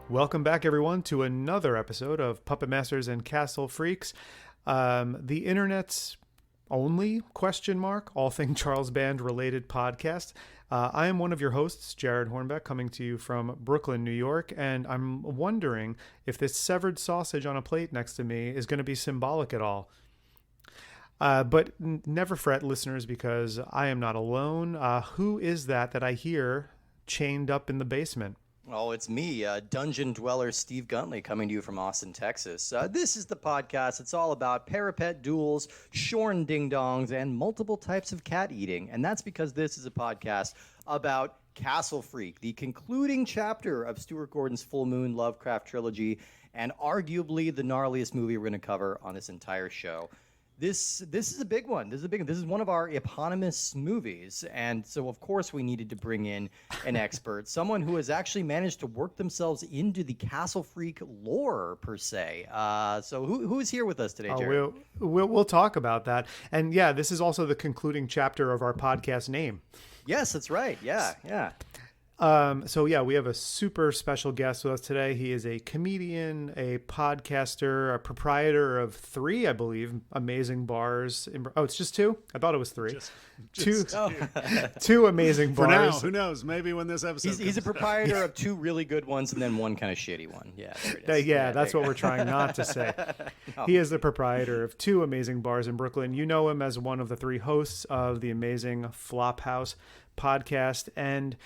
Welcome back, everyone, to another episode of Puppet Masters and Castle Freaks, the internet's only all thing Charles Band related podcast. I am one of your hosts, Jared Hornbeck, coming to you from Brooklyn, New York, and I'm wondering if this severed sausage on a plate next to me is going to be symbolic at all. But never fret, listeners, because I am not alone. Who is that I hear chained up in the basement? Oh, it's me, dungeon dweller Steve Guntley, coming to you from Austin, Texas. This is the podcast. It's all about parapet duels, shorn ding-dongs, and multiple types of cat eating. And that's because this is a podcast about Castle Freak, the concluding chapter of Stuart Gordon's Full Moon Lovecraft trilogy, and arguably the gnarliest movie we're going to cover on this entire show. This is a big one. This is one of our eponymous movies, and so of course we needed to bring in an expert, someone who has actually managed to work themselves into the Castle Freak lore per se. So who's here with us today, Jerry? We'll talk about that, and yeah, this is also the concluding chapter of our podcast name. Yes, that's right. Yeah. So yeah, we have a super special guest with us today. He is a comedian, a podcaster, a proprietor of 3, I believe, amazing bars. It's just 2? I thought it was 3. Two amazing bars. For now, who knows? Maybe when this episode he's a proprietor of 2 really good ones and then one kind of shitty one. Yeah, there it is. That's what we're trying not to say. He is the proprietor of 2 amazing bars in Brooklyn. You know him as one of the 3 hosts of the amazing Flophouse podcast and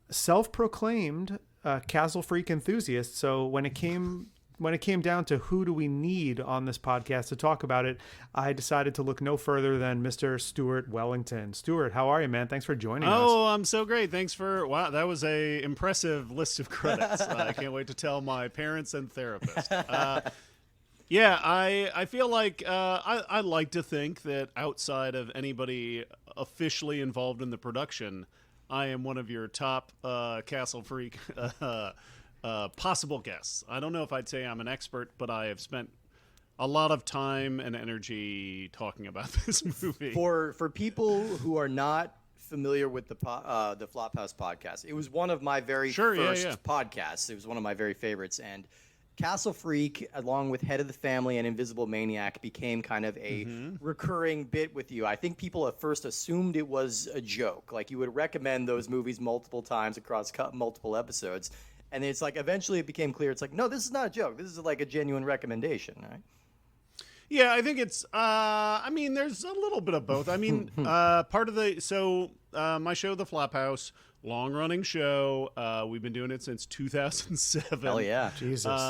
self-proclaimed Castle Freak enthusiast. So when it came down to who do we need on this podcast to talk about it, I decided to look no further than Mr. Stuart Wellington. Stuart, how are you, man? Thanks for joining us. Oh, I'm so great. Thanks for that was a impressive list of credits. I can't wait to tell my parents and therapist. Yeah, I feel like I like to think that outside of anybody officially involved in the production, I am one of your top Castle Freak possible guests. I don't know if I'd say I'm an expert, but I have spent a lot of time and energy talking about this movie. For people who are not familiar with the Flophouse podcast, it was one of my very first podcasts. It was one of my very favorites, and Castle Freak, along with Head of the Family and Invisible Maniac, became kind of a recurring bit with you. I think people at first assumed it was a joke. Like, you would recommend those movies multiple times across multiple episodes. And it's like, eventually it became clear. It's like, no, this is not a joke. This is like a genuine recommendation, right? Yeah, I think it's, there's a little bit of both. I mean, part of my show, The Flophouse, long-running show. We've been doing it since 2007. Hell yeah. Jesus.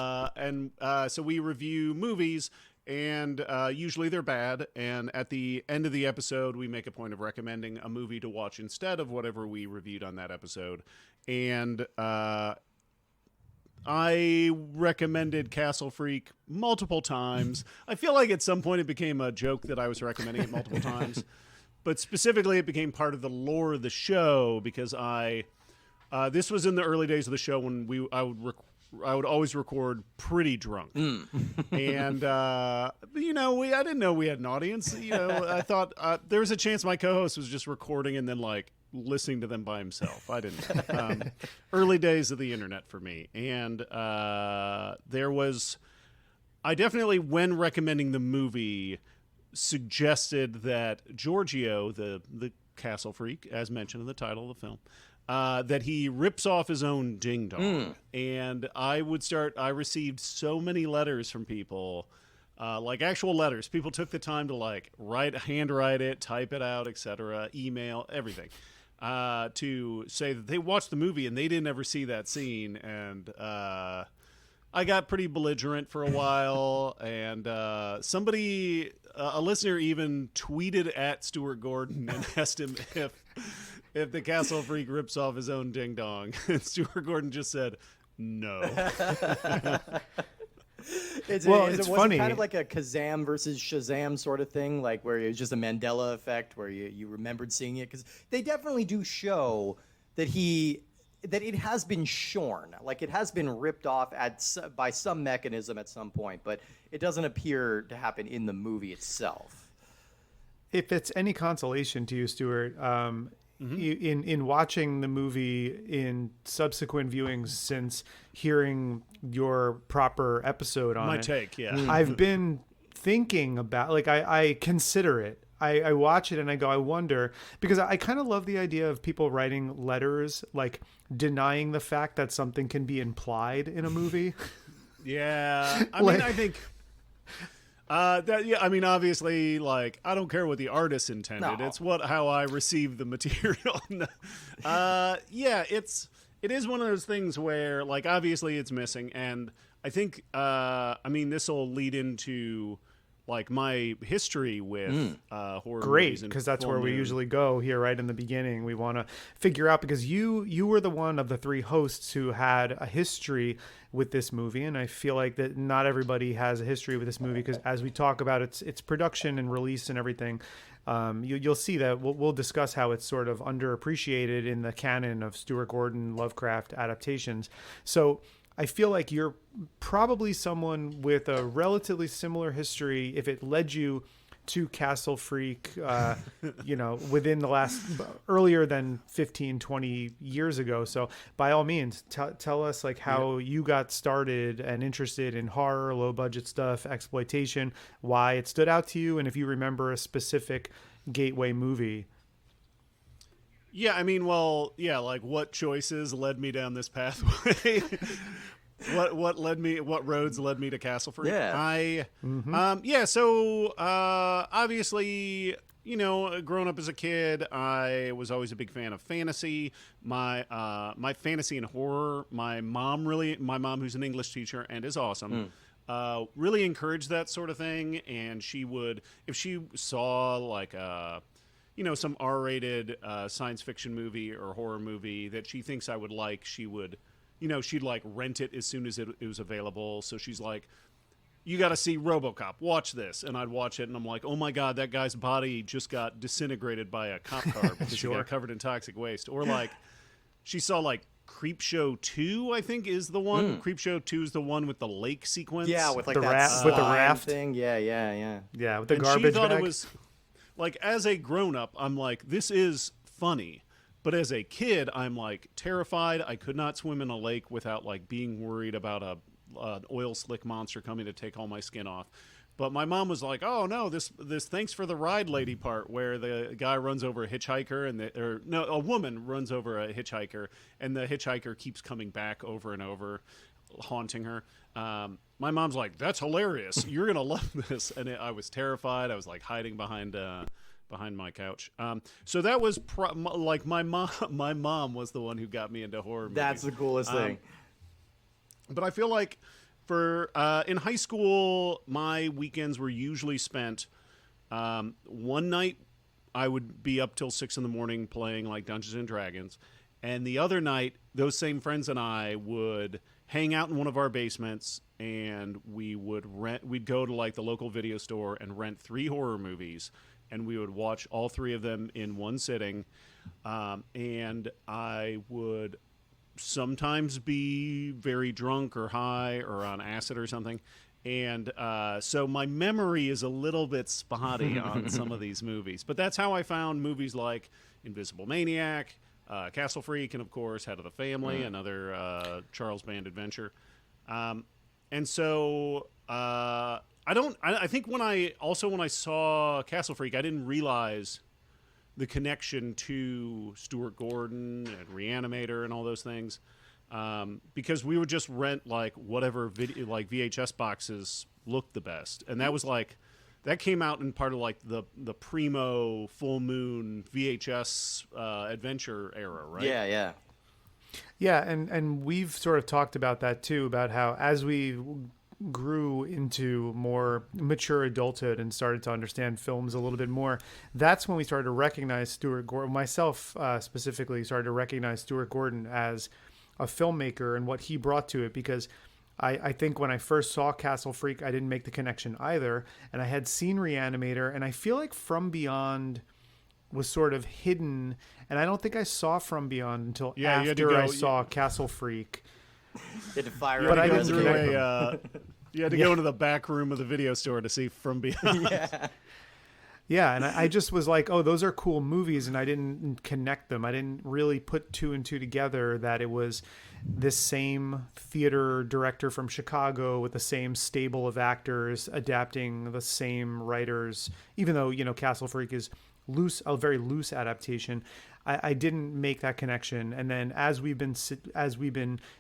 So we review movies, and usually they're bad. And at the end of the episode, we make a point of recommending a movie to watch instead of whatever we reviewed on that episode. And I recommended Castle Freak multiple times. I feel like at some point it became a joke that I was recommending it multiple times. But specifically, it became part of the lore of the show because this was in the early days of the show when I would always record pretty drunk, and I didn't know we had an audience. I thought there was a chance my co-host was just recording and then like listening to them by himself. I didn't. Early days of the internet for me, and I definitely, when recommending the movie, suggested that Giorgio, the Castle Freak, as mentioned in the title of the film, that he rips off his own ding dong. And I received so many letters from people, like actual letters. People took the time to handwrite it, type it out, etc., email, everything, to say that they watched the movie and they didn't ever see that scene. And I got pretty belligerent for a while, and a listener even tweeted at Stuart Gordon and asked him if the Castle Freak rips off his own ding dong, and Stuart Gordon just said no. It's funny. It kind of like a Kazam versus Shazam sort of thing, like where it was just a Mandela effect, where you remembered seeing it, because they definitely do show that it has been shorn, like it has been ripped off by some mechanism at some point, but it doesn't appear to happen in the movie itself. If it's any consolation to you, Stuart, in watching the movie in subsequent viewings since hearing your proper episode on My it. take, yeah. I've been thinking about, like, I consider it. I watch it and I go, I wonder, because I kind of love the idea of people writing letters, like denying the fact that something can be implied in a movie. Yeah. I mean, I think I mean, obviously, like, I don't care what the artist intended. No. It's how I receive the material. Yeah, it is one of those things where, like, obviously it's missing, and I think I mean, this will lead into like my history with horror movies. Great, because that's where we usually go here right in the beginning. We want to figure out, because you were the one of the three hosts who had a history with this movie, and I feel like that not everybody has a history with this movie, because as we talk about its production and release and everything, you'll see that we'll discuss how it's sort of underappreciated in the canon of Stuart Gordon Lovecraft adaptations. So I feel like you're probably someone with a relatively similar history if it led you to Castle Freak, within the last, earlier than 15, 20 years ago. So by all means, tell us like how you got started and interested in horror, low budget stuff, exploitation, why it stood out to you, and if you remember a specific gateway movie. Yeah, I mean, well, yeah, like what choices led me down this pathway? What roads led me to Castle Freak? Yeah. So obviously, growing up as a kid, I was always a big fan of fantasy. My fantasy and horror, my mom, who's an English teacher and is awesome, really encouraged that sort of thing. And she would, if she saw like some R-rated science fiction movie or horror movie that she thinks I would like, she would, she'd like rent it as soon as it was available. So she's like, you got to see RoboCop, watch this. And I'd watch it and I'm like, oh my God, that guy's body just got disintegrated by a cop car because he got covered in toxic waste. Or like, she saw like Creepshow 2, I think is the one. Creepshow 2 is the one with the lake sequence. Yeah, with like The that raft, with the raft thing. Yeah. Yeah, with the And garbage she thought bag. it was like, as a grown-up, I'm like, this is funny. But as a kid, I'm like terrified. I could not swim in a lake without like being worried about an oil slick monster coming to take all my skin off. But my mom was like, "Oh no, this thanks for the ride lady part where the guy runs over a hitchhiker a woman runs over a hitchhiker and the hitchhiker keeps coming back over and over, haunting her." My mom's like, "That's hilarious. You're gonna love this," and I was terrified. I was like hiding behind my couch. So that was like my mom. My mom was the one who got me into horror movies. That's the coolest thing. But I feel like for in high school, my weekends were usually spent. One night, I would be up till 6 a.m. playing like Dungeons and Dragons, and the other night, those same friends and I would hang out in one of our basements, and we'd go to like the local video store and rent 3 horror movies, and we would watch all 3 of them in one sitting. And I would sometimes be very drunk or high or on acid or something. And so my memory is a little bit spotty on some of these movies. But that's how I found movies like Invisible Maniac, Castle Freak, and of course Head of the Family, another Charles Band adventure. And so I think when I saw Castle Freak, I didn't realize the connection to Stuart Gordon and Reanimator and all those things, because we would just rent like whatever like VHS boxes looked the best, and that came out in part of like the primo full moon VHS adventure era, right? Yeah, and we've sort of talked about that too, about how as we grew into more mature adulthood and started to understand films a little bit more, that's when we started to recognize Stuart Gordon, myself specifically started to recognize Stuart Gordon as a filmmaker and what he brought to it, because I think when I first saw Castle Freak, I didn't make the connection either, and I had seen Reanimator, and I feel like From Beyond was sort of hidden, and I don't think I saw From Beyond until after I saw Castle Freak. You had to fire But up I your didn't reservation. You had to go into the back room of the video store to see From Beyond. Yeah. Yeah, and I just was like, oh, those are cool movies, and I didn't connect them. I didn't really put two and two together that it was this same theater director from Chicago with the same stable of actors adapting the same writers, even though, Castle Freak is a very loose adaptation. I didn't make that connection. And then as we've been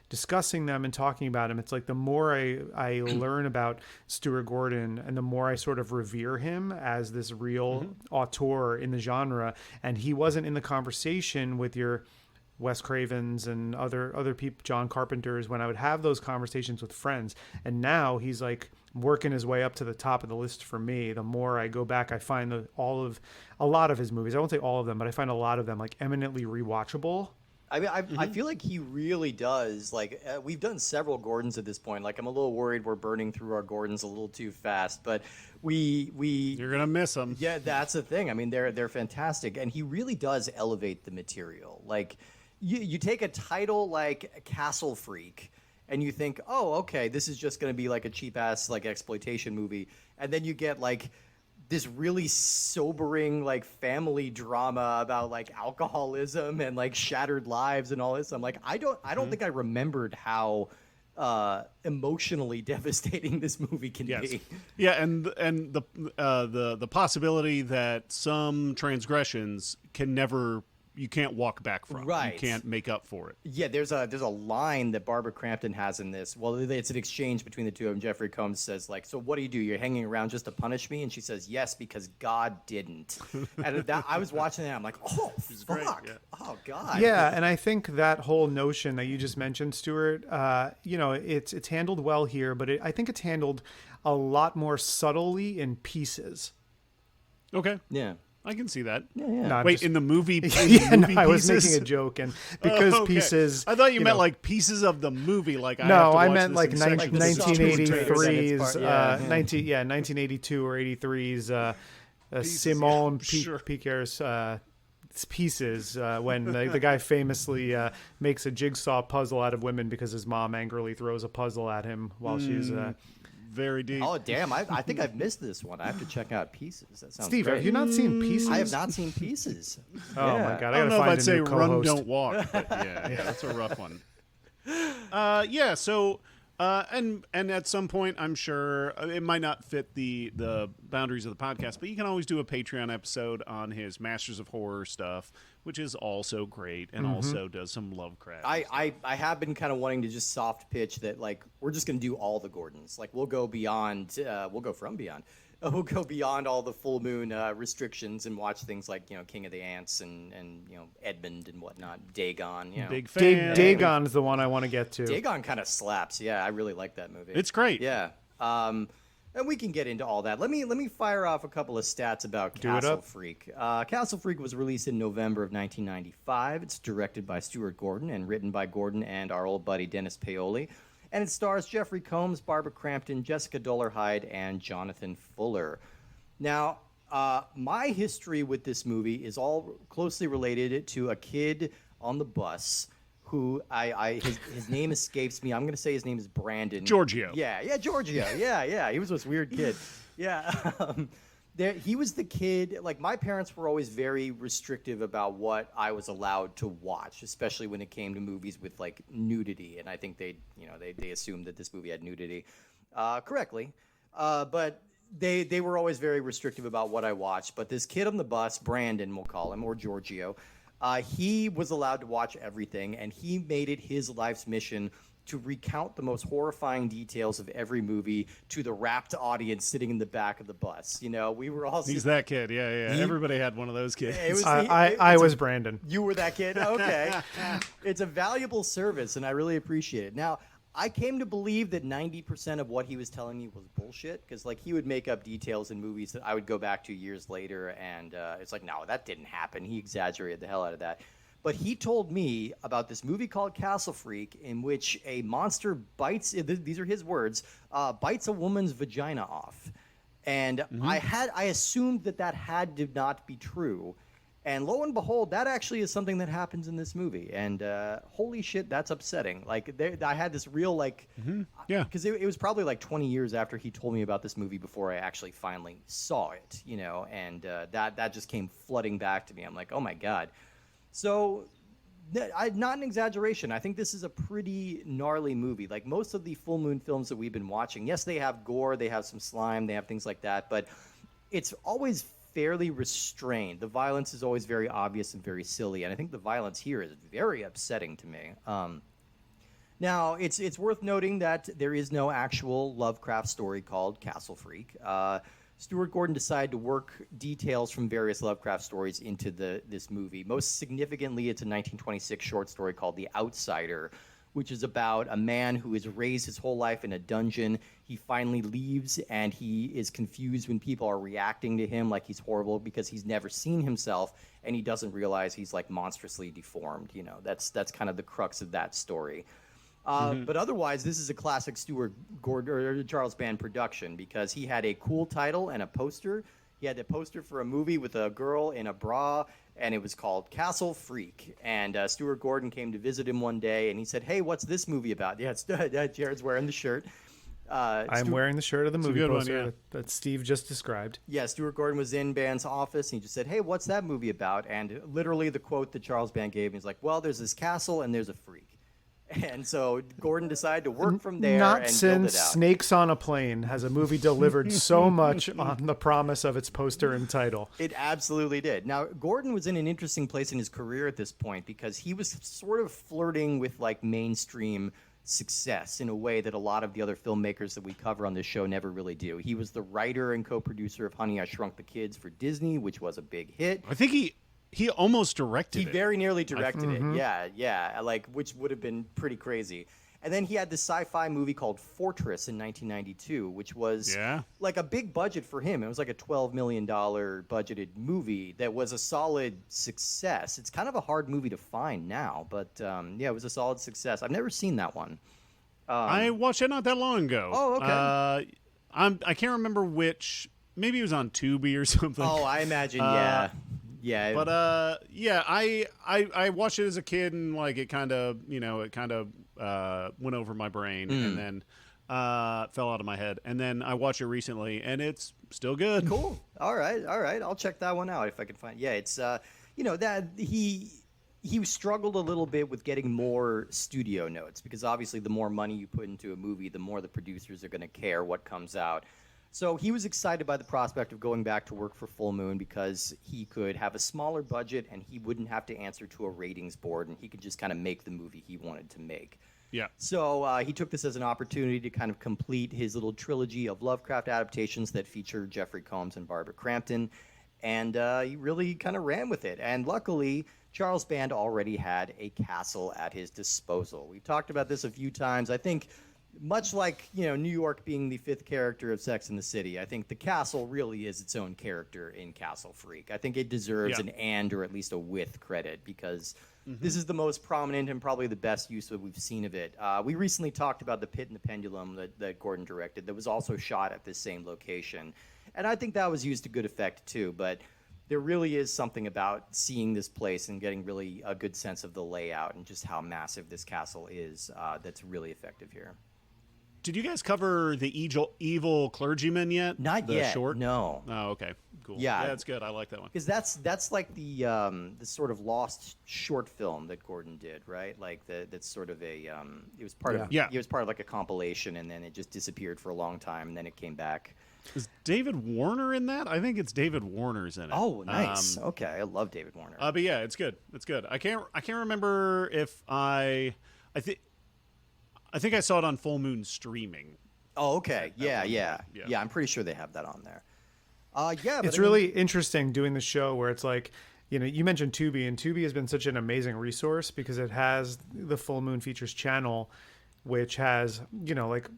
discussing them and talking about him, it's like the more I learn about Stuart Gordon and the more I sort of revere him as this real auteur in the genre. And he wasn't in the conversation with your Wes Cravens and other people, John Carpenters, when I would have those conversations with friends. And now he's like working his way up to the top of the list for me. The more I go back, I find a lot of his movies, I won't say all of them, but I find a lot of them like eminently rewatchable. I mean, I feel like he really does. Like, we've done several Gordons at this point. Like, I'm a little worried we're burning through our Gordons a little too fast, but you're gonna miss them. Yeah, that's the thing. I mean, they're fantastic, and he really does elevate the material. Like, you take a title like Castle Freak, and you think, oh, okay, this is just going to be like a cheap ass like exploitation movie, and then you get like this really sobering like family drama about like alcoholism and like shattered lives and all this. I'm like, I don't think I remembered how emotionally devastating this movie can be. Yeah, and the possibility that some transgressions you can't walk back from. Right. You can't make up for it. Yeah, there's a line that Barbara Crampton has in this. Well, it's an exchange between the two of them. Jeffrey Combs says, like, so what do? You're hanging around just to punish me? And she says, yes, because God didn't. And I was watching that. I'm like, oh, fuck. Great, yeah. Oh, God. Yeah, and I think that whole notion that you just mentioned, Stuart, it's handled well here, but I think it's handled a lot more subtly in pieces. Okay. Yeah. I can see that. Yeah, yeah. No, Wait, in the movie? I was making a joke, and because okay. Pieces. I thought you meant like pieces of the movie. Like I meant like this in sections. 1983's, 1982 or 83's Simon Picquer's Pieces, when the guy famously makes a jigsaw puzzle out of women because his mom angrily throws a puzzle at him while she's. Very deep. Oh, damn. I think I've missed this one. I have to check out Pieces. That sounds Steve, great. have you not seen Pieces? I have not seen Pieces. Oh, my God. I don't know if I'd say Run, co-host. Don't Walk, but yeah, that's a rough one. So, and at some point, I'm sure it might not fit the boundaries of the podcast, but you can always do a Patreon episode on his Masters of Horror stuff, which is also great and also does some Lovecraft. I have been kind of wanting to just soft pitch that, like, we're just going to do all the Gordons. Like, we'll go beyond, we'll go from beyond. We'll go beyond all the full moon restrictions and watch things like, King of the Ants and Edmund and whatnot, Dagon. Big fan. Dagon is the one I want to get to. Dagon kind of slaps. Yeah, I really like that movie. It's great. Yeah. And we can get into all that. Let me fire off a couple of stats about Castle Freak. Castle Freak was released in November of 1995. It's directed by Stuart Gordon and written by Gordon and our old buddy Dennis Paoli. And it stars Jeffrey Combs, Barbara Crampton, Jessica Dollarhide, and Jonathan Fuller. Now, my history with this movie is all closely related to a kid on the bus who his name escapes me. I'm going to say his name is Brandon. Giorgio. Yeah, Giorgio. Yeah. He was this weird kid. Yeah. He was the kid, like, my parents were always very restrictive about what I was allowed to watch, especially when it came to movies with, like, nudity. And I think they assumed that this movie had nudity correctly. But they were always very restrictive about what I watched. But this kid on the bus, Brandon, we'll call him, or Giorgio, he was allowed to watch everything, and he made it his life's mission to recount the most horrifying details of every movie to the rapt audience sitting in the back of the bus. We were all... He's that kid, yeah. Everybody had one of those kids. I was Brandon. You were that kid? Okay. It's a valuable service, and I really appreciate it. Now, I came to believe that 90% of what he was telling me was bullshit, because, like, he would make up details in movies that I would go back to years later, and it's like, no, that didn't happen. He exaggerated the hell out of that. But he told me about this movie called Castle Freak, in which a monster bites, these are his words, bites a woman's vagina off. And I assumed that had to not be true. And lo and behold, that actually is something that happens in this movie. And holy shit, that's upsetting. Like, I had this real, like, Yeah. because it was probably like 20 years after he told me about this movie before I actually finally saw it, you know, and that just came flooding back to me. I'm like, oh my God. So, not an exaggeration. I think this is a pretty gnarly movie. Like most of the full moon films that we've been watching, yes, they have gore, they have some slime, they have things like that, but it's always fairly restrained. The violence is always very obvious and very silly, and I think the violence here is very upsetting to me. Now, it's worth noting that there is no actual Lovecraft story called Castle Freak. Stuart Gordon decided to work details from various Lovecraft stories into this movie. Most significantly, it's a 1926 short story called The Outsider, which is about a man who is raised his whole life in a dungeon. He finally leaves, and he is confused when people are reacting to him like he's horrible because he's never seen himself, and he doesn't realize he's like monstrously deformed. You know, that's kind of the crux of that story. But otherwise, this is a classic Stuart Gordon or Charles Band production because he had a cool title and a poster. He had a poster for a movie with a girl in a bra, and it was called Castle Freak. And Stuart Gordon came to visit him one day, and he said, "Hey, what's this movie about?" Yeah, Jared's wearing the shirt. I'm wearing the shirt of the movie poster one, yeah. that Steve just described. Yeah, Stuart Gordon was in Band's office, and he just said, "Hey, what's that movie about?" And literally the quote that Charles Band gave me is like, "Well, there's this castle, and there's a freak." And so Gordon decided to work from there Not and since build it out. Snakes on a Plane has a movie delivered so much on the promise of its poster and title. It absolutely did. Now, Gordon was in an interesting place in his career at this point because he was sort of flirting with like mainstream success in a way that a lot of the other filmmakers that we cover on this show never really do. He was the writer and co-producer of Honey, I Shrunk the Kids for Disney, which was a big hit. I think he almost directed it. He very nearly directed it. Yeah, like which would have been pretty crazy. And then he had this sci-fi movie called Fortress in 1992, which was like a big budget for him. It was like a $12 million budgeted movie that was a solid success. It's kind of a hard movie to find now, but yeah, it was a solid success. I've never seen that one. I watched it not that long ago. Oh, okay. I can't remember which. Maybe it was on Tubi or something. Oh, I imagine, yeah. Yeah, but yeah, I watched it as a kid and like it kind of went over my brain and then fell out of my head, and then I watched it recently and it's still good. Cool. All right. I'll check that one out if I can find. Yeah, it's that he struggled a little bit with getting more studio notes because obviously the more money you put into a movie, the more the producers are going to care what comes out. So he was excited by the prospect of going back to work for Full Moon because he could have a smaller budget and he wouldn't have to answer to a ratings board and he could just kind of make the movie he wanted to make. Yeah. So he took this as an opportunity to kind of complete his little trilogy of Lovecraft adaptations that feature Jeffrey Combs and Barbara Crampton, and he really kind of ran with it. And luckily, Charles Band already had a castle at his disposal. We've talked about this a few times. I think much like, New York being the fifth character of Sex and the City, I think the castle really is its own character in Castle Freak. I think it deserves an and or at least a with credit because this is the most prominent and probably the best use that we've seen of it. We recently talked about The Pit and the Pendulum that Gordon directed that was also shot at this same location. And I think that was used to good effect too, but there really is something about seeing this place and getting really a good sense of the layout and just how massive this castle is that's really effective here. Did you guys cover the evil clergyman yet? Not yet. Short? No. Oh, okay. Cool. Yeah, that's good. I like that one. Because that's like the sort of lost short film that Gordon did, right? Like that's sort of a it was part of it was part of like a compilation, and then it just disappeared for a long time, and then it came back. Is David Warner in that? I think it's David Warner's in it. Oh, nice. Okay, I love David Warner. But yeah, it's good. It's good. I can't remember if I think I saw it on Full Moon streaming. Oh, okay. Yeah. I'm pretty sure they have that on there. Yeah, it's really interesting doing the show where it's like, you mentioned Tubi, and Tubi has been such an amazing resource because it has the Full Moon Features channel, which has, like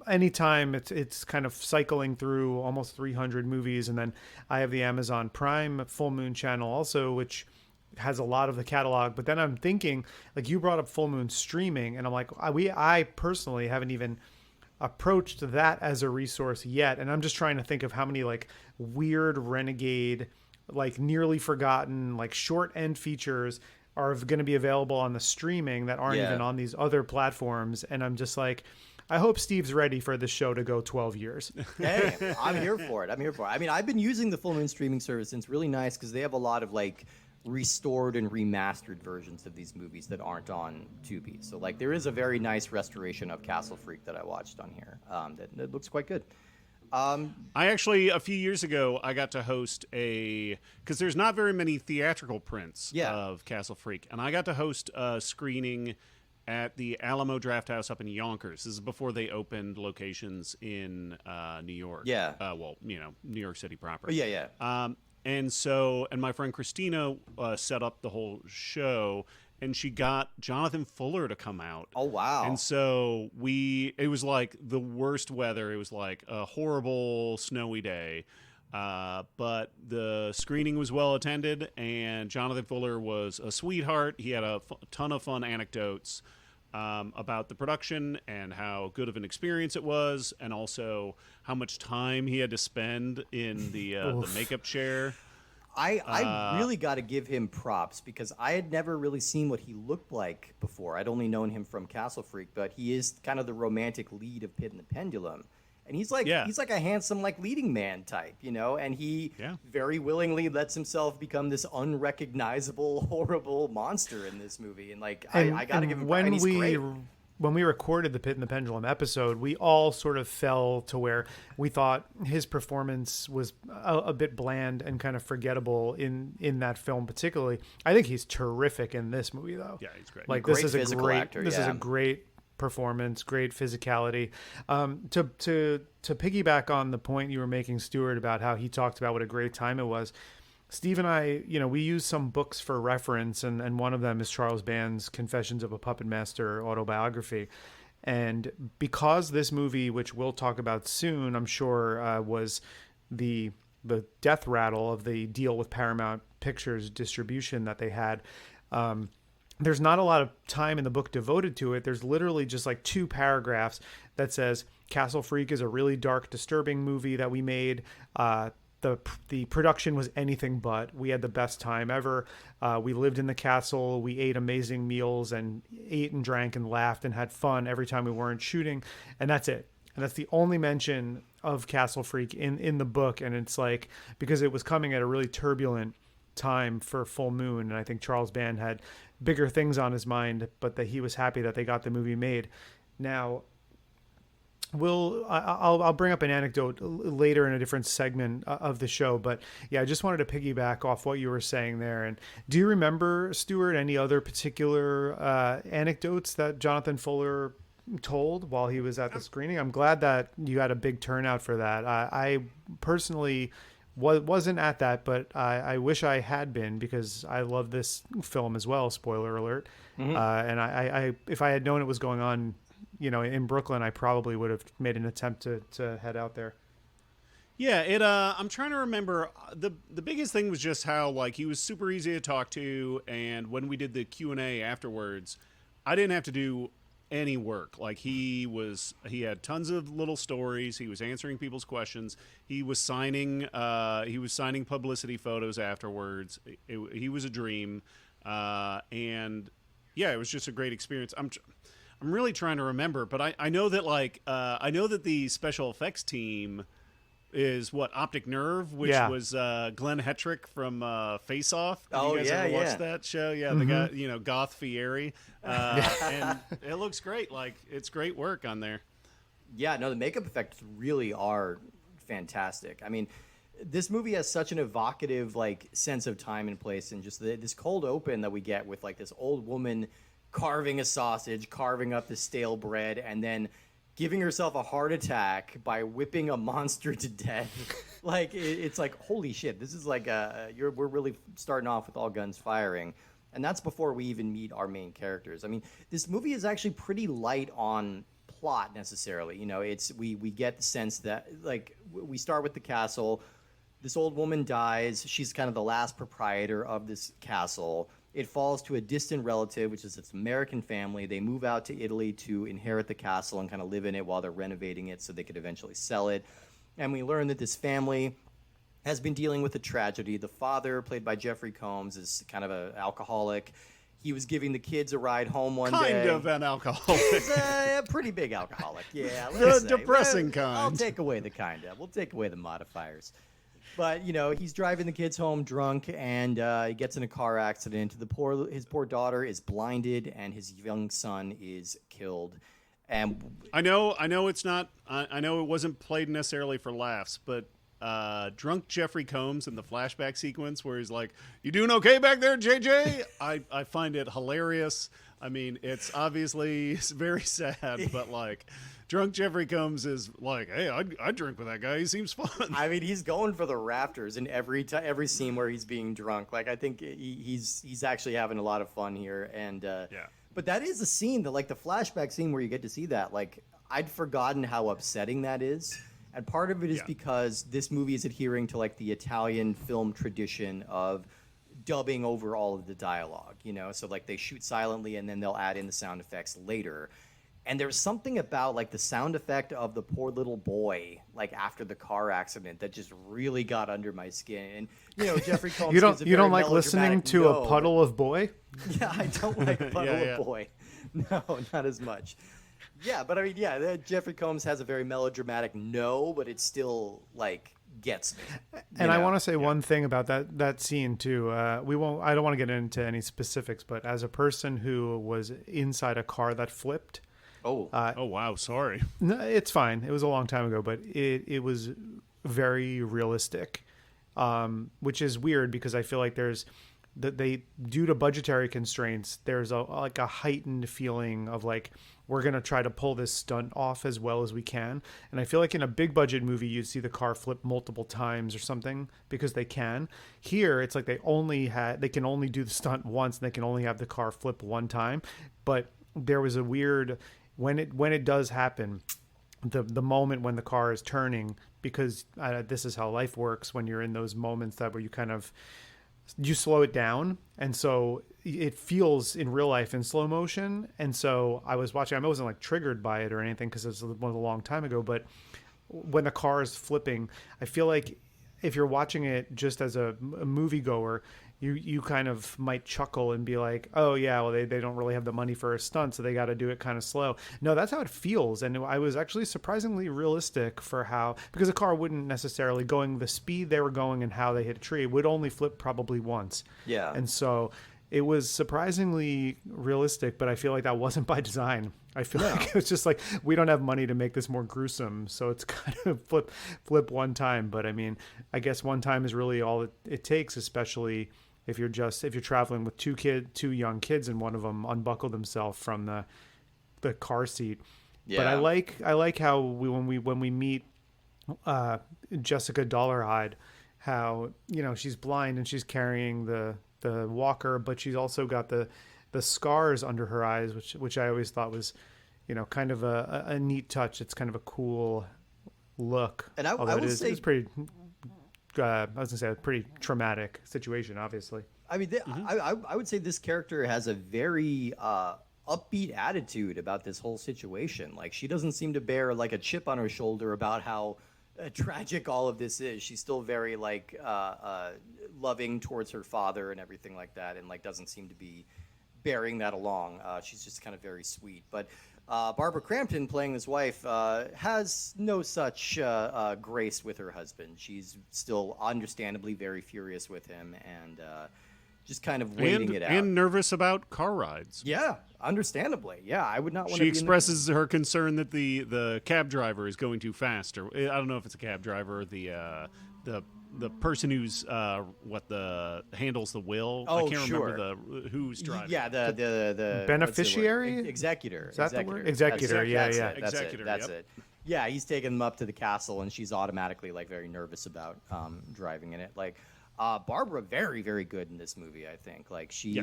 anytime it's kind of cycling through almost 300 movies. And then I have the Amazon Prime Full Moon channel also, which has a lot of the catalog. But then I'm thinking, like, you brought up Full Moon streaming, and I'm like, I personally haven't even approached that as a resource yet, and I'm just trying to think of how many like weird renegade like nearly forgotten, like short end features are going to be available on the streaming that aren't even on these other platforms. And I'm just like, I hope Steve's ready for this show to go 12 years. Hey, I'm here for it. I mean, I've been using the Full Moon streaming service, and it's really nice because they have a lot of like restored and remastered versions of these movies that aren't on Tubi. So like there is a very nice restoration of Castle Freak that I watched on here that looks quite good. I actually, a few years ago, I got to host because there's not very many theatrical prints of Castle Freak, and I got to host a screening at the Alamo Drafthouse up in Yonkers. This is before they opened locations in New York. Yeah. New York City proper. Yeah. And my friend Christina set up the whole show, and she got Jonathan Fuller to come out. Oh, wow. And so it was like the worst weather. It was like a horrible snowy day. But the screening was well attended, and Jonathan Fuller was a sweetheart. He had a ton of fun anecdotes about the production and how good of an experience it was, and also how much time he had to spend in the makeup chair. I really got to give him props because I had never really seen what he looked like before. I'd only known him from Castle Freak, but he is kind of the romantic lead of Pit and the Pendulum. And he's like a handsome, like leading man type, and he very willingly lets himself become this unrecognizable, horrible monster in this movie. And like, I got to give him credit. He's great. When we recorded the Pit and the Pendulum episode, we all sort of fell to where we thought his performance was a bit bland and kind of forgettable in that film, particularly. I think he's terrific in this movie, though. Yeah, he's great. Like, great this is a physical great actor, this is a great performance, great physicality. To piggyback on the point you were making, Stuart, about how he talked about what a great time it was. Steve and I, we use some books for reference, and one of them is Charles Band's Confessions of a Puppet Master autobiography. And because this movie, which we'll talk about soon, I'm sure was the death rattle of the deal with Paramount Pictures distribution that they had, there's not a lot of time in the book devoted to it. There's literally just like 2 paragraphs that says Castle Freak is a really dark, disturbing movie that we made. The production was anything but. We had the best time ever. We lived in the castle. We ate amazing meals and ate and drank and laughed and had fun every time we weren't shooting. And that's it. And that's the only mention of Castle Freak in the book. And it's like, because it was coming at a really turbulent time for Full Moon. And I think Charles Band had bigger things on his mind, but that he was happy that they got the movie made. Now, I'll bring up an anecdote later in a different segment of the show, but yeah, I just wanted to piggyback off what you were saying there. And do you remember, Stuart, any other particular anecdotes that Jonathan Fuller told while he was at the screening? I'm glad that you had a big turnout for that. I personally wasn't at that, but I wish I had been, because I love this film as well. Spoiler alert. Mm-hmm. And I if I had known it was going on, in Brooklyn, I probably would have made an attempt to head out there. Yeah, I'm trying to remember. The biggest thing was just how, like, he was super easy to talk to, and when we did the Q&A afterwards, I didn't have to do any work. Like, he had tons of little stories. He was answering people's questions. He was signing publicity photos afterwards. He was a dream, and yeah, it was just a great experience. I'm really trying to remember, but I know that I know that the special effects team is Optic Nerve, which was Glenn Hetrick from Face Off. Did you guys ever watch that show? Yeah, mm-hmm. The guy, Goth Fieri, and it looks great. Like, it's great work on there. Yeah, no, the makeup effects really are fantastic. I mean, this movie has such an evocative sense of time and place, and just this cold open that we get with this old woman carving a sausage, carving up the stale bread, and then giving herself a heart attack by whipping a monster to death. It's like, holy shit, this is we're really starting off with all guns firing. And that's before we even meet our main characters. I mean, this movie is actually pretty light on plot necessarily. We get the sense that we start with the castle. This old woman dies. She's kind of the last proprietor of this castle. It falls to a distant relative, which is its American family. They move out to Italy to inherit the castle and kind of live in it while they're renovating it so they could eventually sell it. And we learn that this family has been dealing with a tragedy. The father, played by Jeffrey Combs, is kind of an alcoholic. He was giving the kids a ride home one day. Kind of an alcoholic. He's a pretty big alcoholic. Yeah, The let's say. depressing kind. I'll take away the kind of. We'll take away the modifiers. But he's driving the kids home drunk, and he gets in a car accident. His poor daughter is blinded, and his young son is killed. And I know it's not. I know it wasn't played necessarily for laughs, but drunk Jeffrey Combs in the flashback sequence where he's like, "You doing okay back there, JJ?" I find it hilarious. I mean, it's obviously very sad, but like, drunk Jeffrey Combs is like, "Hey, I'd drink with that guy. He seems fun." I mean, he's going for the rafters in every scene where he's being drunk. Like, I think he's actually having a lot of fun here. And Yeah. But that is the scene, the flashback scene where you get to see that. Like, I'd forgotten how upsetting that is. And part of it is because this movie is adhering to like the Italian film tradition of dubbing over all of the dialogue, so like they shoot silently and then they'll add in the sound effects later. And there's something about like the sound effect of the poor little boy, like after the car accident, that just really got under my skin. And Jeffrey Combs. You don't like listening to a puddle of boy? Yeah, I don't like a puddle of boy. No, not as much. Yeah, but I mean, Jeffrey Combs has a very melodramatic but it still like gets me. And I want to say one thing about that scene too. I don't want to get into any specifics, but as a person who was inside a car that flipped. Oh wow, sorry. No, it's fine. It was a long time ago, but it was very realistic, which is weird because I feel like due to budgetary constraints, there's a heightened feeling of like, we're going to try to pull this stunt off as well as we can. And I feel like in a big budget movie, you'd see the car flip multiple times or something because they can. Here, it's like they can only do the stunt once and they can only have the car flip one time. But there was a weird, when it does happen, the moment when the car is turning, because this is how life works when you're in those moments where you slow it down, and so it feels in real life in slow motion. And so I was watching, I wasn't like triggered by it or anything because it was a long time ago, but when the car is flipping, I feel like if you're watching it just as a moviegoer, you kind of might chuckle and be like, oh yeah, well they don't really have the money for a stunt, so they got to do it kind of slow. No, that's how it feels. And I was actually surprisingly realistic because the car wouldn't necessarily, going the speed they were going and how they hit a tree, would only flip probably once. Yeah. And so it was surprisingly realistic, but I feel like that wasn't by design. I feel like it was just like, we don't have money to make this more gruesome, so it's kind of flip one time. But I mean, I guess one time is really all it takes, especially if you're traveling with two young kids and one of them unbuckled himself from the car seat. Yeah. But I like how when we meet Jessica Dollarhide, how she's blind and she's carrying the walker, but she's also got the scars under her eyes, which I always thought was kind of a neat touch. It's kind of a cool look. And I would say it's pretty. I was gonna say a pretty traumatic situation, obviously. I mean, I would say this character has a very upbeat attitude about this whole situation. Like, she doesn't seem to bear like a chip on her shoulder about how tragic all of this is. She's still very like loving towards her father and everything like that, and like doesn't seem to be bearing that along. She's just kind of very sweet. But Barbara Crampton, playing this wife, has no such grace with her husband. She's still understandably very furious with him and just kind of waiting it out. And nervous about car rides. Yeah, understandably. Yeah, I would not want to She expresses her concern that the cab driver is going too fast. Or I don't know if it's a cab driver, the person who's handles the will. Oh, I can't remember who's driving. Yeah, the beneficiary, executor. Is that the word? Executor. That's it. Yeah, he's taking them up to the castle, and she's automatically like very nervous about driving in it. Like Barbara, very very good in this movie. I think like she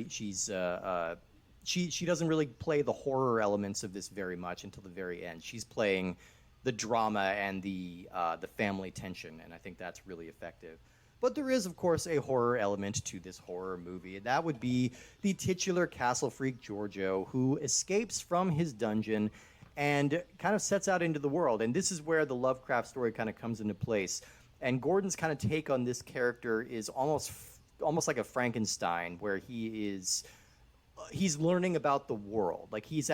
doesn't really play the horror elements of this very much until the very end. She's playing the drama and the family tension, and I think that's really effective. But there is, of course, a horror element to this horror movie. That would be the titular castle freak Giorgio, who escapes from his dungeon and kind of sets out into the world. And this is where the Lovecraft story kind of comes into place. And Gordon's kind of take on this character is almost like a Frankenstein, where he's learning about the world. Like he's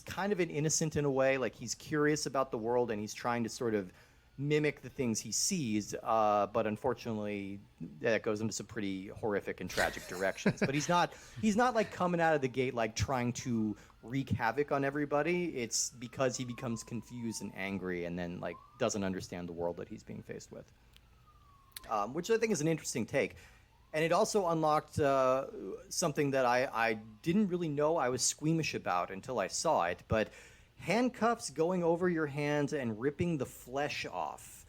kind of an innocent in a way. Like he's curious about the world, and he's trying to sort of mimic the things he sees. But unfortunately, that goes into some pretty horrific and tragic directions. But he's not like coming out of the gate like trying to wreak havoc on everybody. It's because he becomes confused and angry, and then like doesn't understand the world that he's being faced with. Which I think is an interesting take. And it also unlocked something that I didn't really know I was squeamish about until I saw it. But handcuffs going over your hands and ripping the flesh off.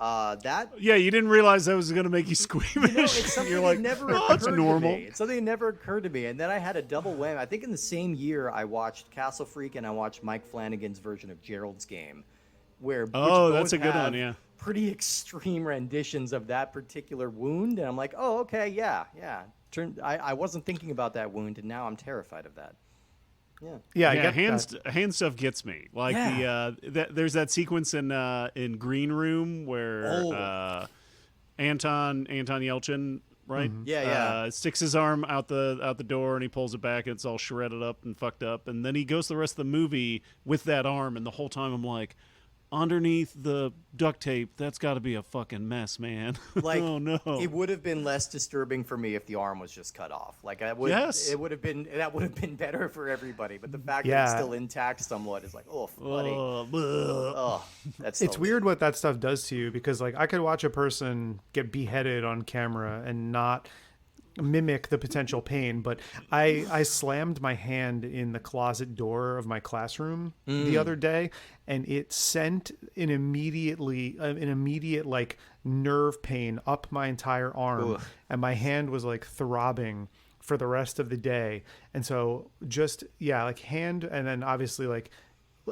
Yeah, you didn't realize that was going to make you squeamish. It's something You're that like, never oh, occurred that's to normal. me. It's something that never occurred to me. And then I had a double whammy. I think in the same year I watched Castle Freak and I watched Mike Flanagan's version of Gerald's Game, which that's a good have one, yeah. pretty extreme renditions of that particular wound. And I'm like, oh, okay, yeah. I wasn't thinking about that wound, and now I'm terrified of that. Yeah, I Yeah, get hand stuff gets me. Like there's that sequence in Green Room where Anton Yelchin, right? Yeah. Sticks his arm out the door and he pulls it back and it's all shredded up and fucked up. And then he goes the rest of the movie with that arm, and the whole time I'm like, underneath the duct tape, that's got to be a fucking mess, man. Like, oh no. It would have been less disturbing for me if the arm was just cut off. Like, that would have been better for everybody. But the fact that it's still intact somewhat is like, oh, buddy. It's weird what that stuff does to you, because like I could watch a person get beheaded on camera and not mimic the potential pain, but I slammed my hand in the closet door of my classroom the other day, and it sent an immediate like nerve pain up my entire arm. Ugh. And my hand was like throbbing for the rest of the day. And so just like hand, and then obviously like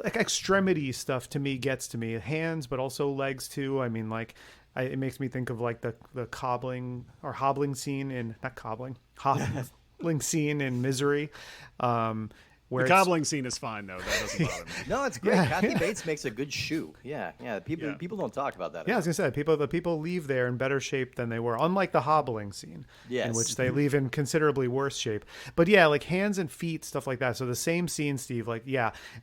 extremity stuff to me gets to me, hands, but also legs too. I mean, like it makes me think of like the hobbling scene in hobbling scene in Misery. Where the cobbling scene is fine though. That doesn't bother me. No, it's great. Kathy Bates makes a good shoe. Yeah. People don't talk about that. Yeah, I was gonna say the people leave there in better shape than they were, unlike the hobbling scene, in which they leave in considerably worse shape. But yeah, like hands and feet, stuff like that. So the same scene, Steve. Like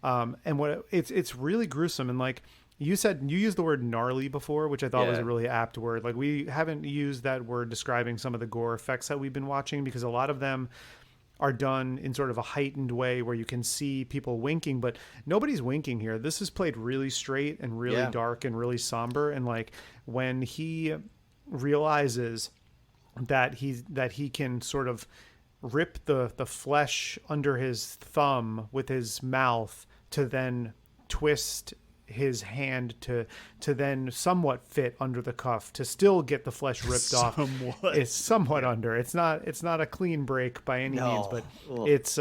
and what it's really gruesome. And like you used the word gnarly before, which I thought was a really apt word. Like we haven't used that word describing some of the gore effects that we've been watching, because a lot of them are done in sort of a heightened way where you can see people winking, but nobody's winking here. This is played really straight and really dark and really somber. And like when he realizes that he can sort of rip the flesh under his thumb with his mouth to then twist his hand to then somewhat fit under the cuff to still get the flesh ripped off. It's somewhat under. It's not a clean break by any means, but it's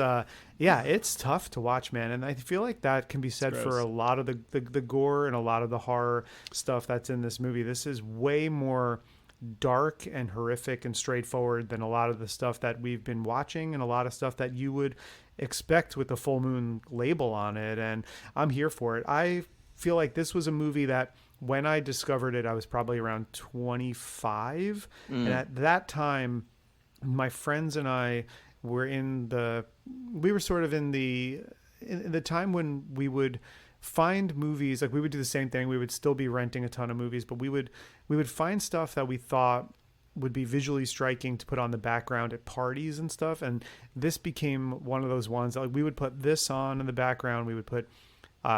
it's tough to watch, man. And I feel like that can be said for a lot of the gore and a lot of the horror stuff that's in this movie. This is way more dark and horrific and straightforward than a lot of the stuff that we've been watching, and a lot of stuff that you would expect with the Full Moon label on it. And I'm here for it. I feel like this was a movie that when I discovered it, I was probably around 25. And at that time, my friends and I were we were sort of in the time when we would find movies. Like we would do the same thing. We would still be renting a ton of movies, but we would find stuff that we thought would be visually striking to put on the background at parties and stuff. And this became one of those ones that, like, we would put this on in the background. We would put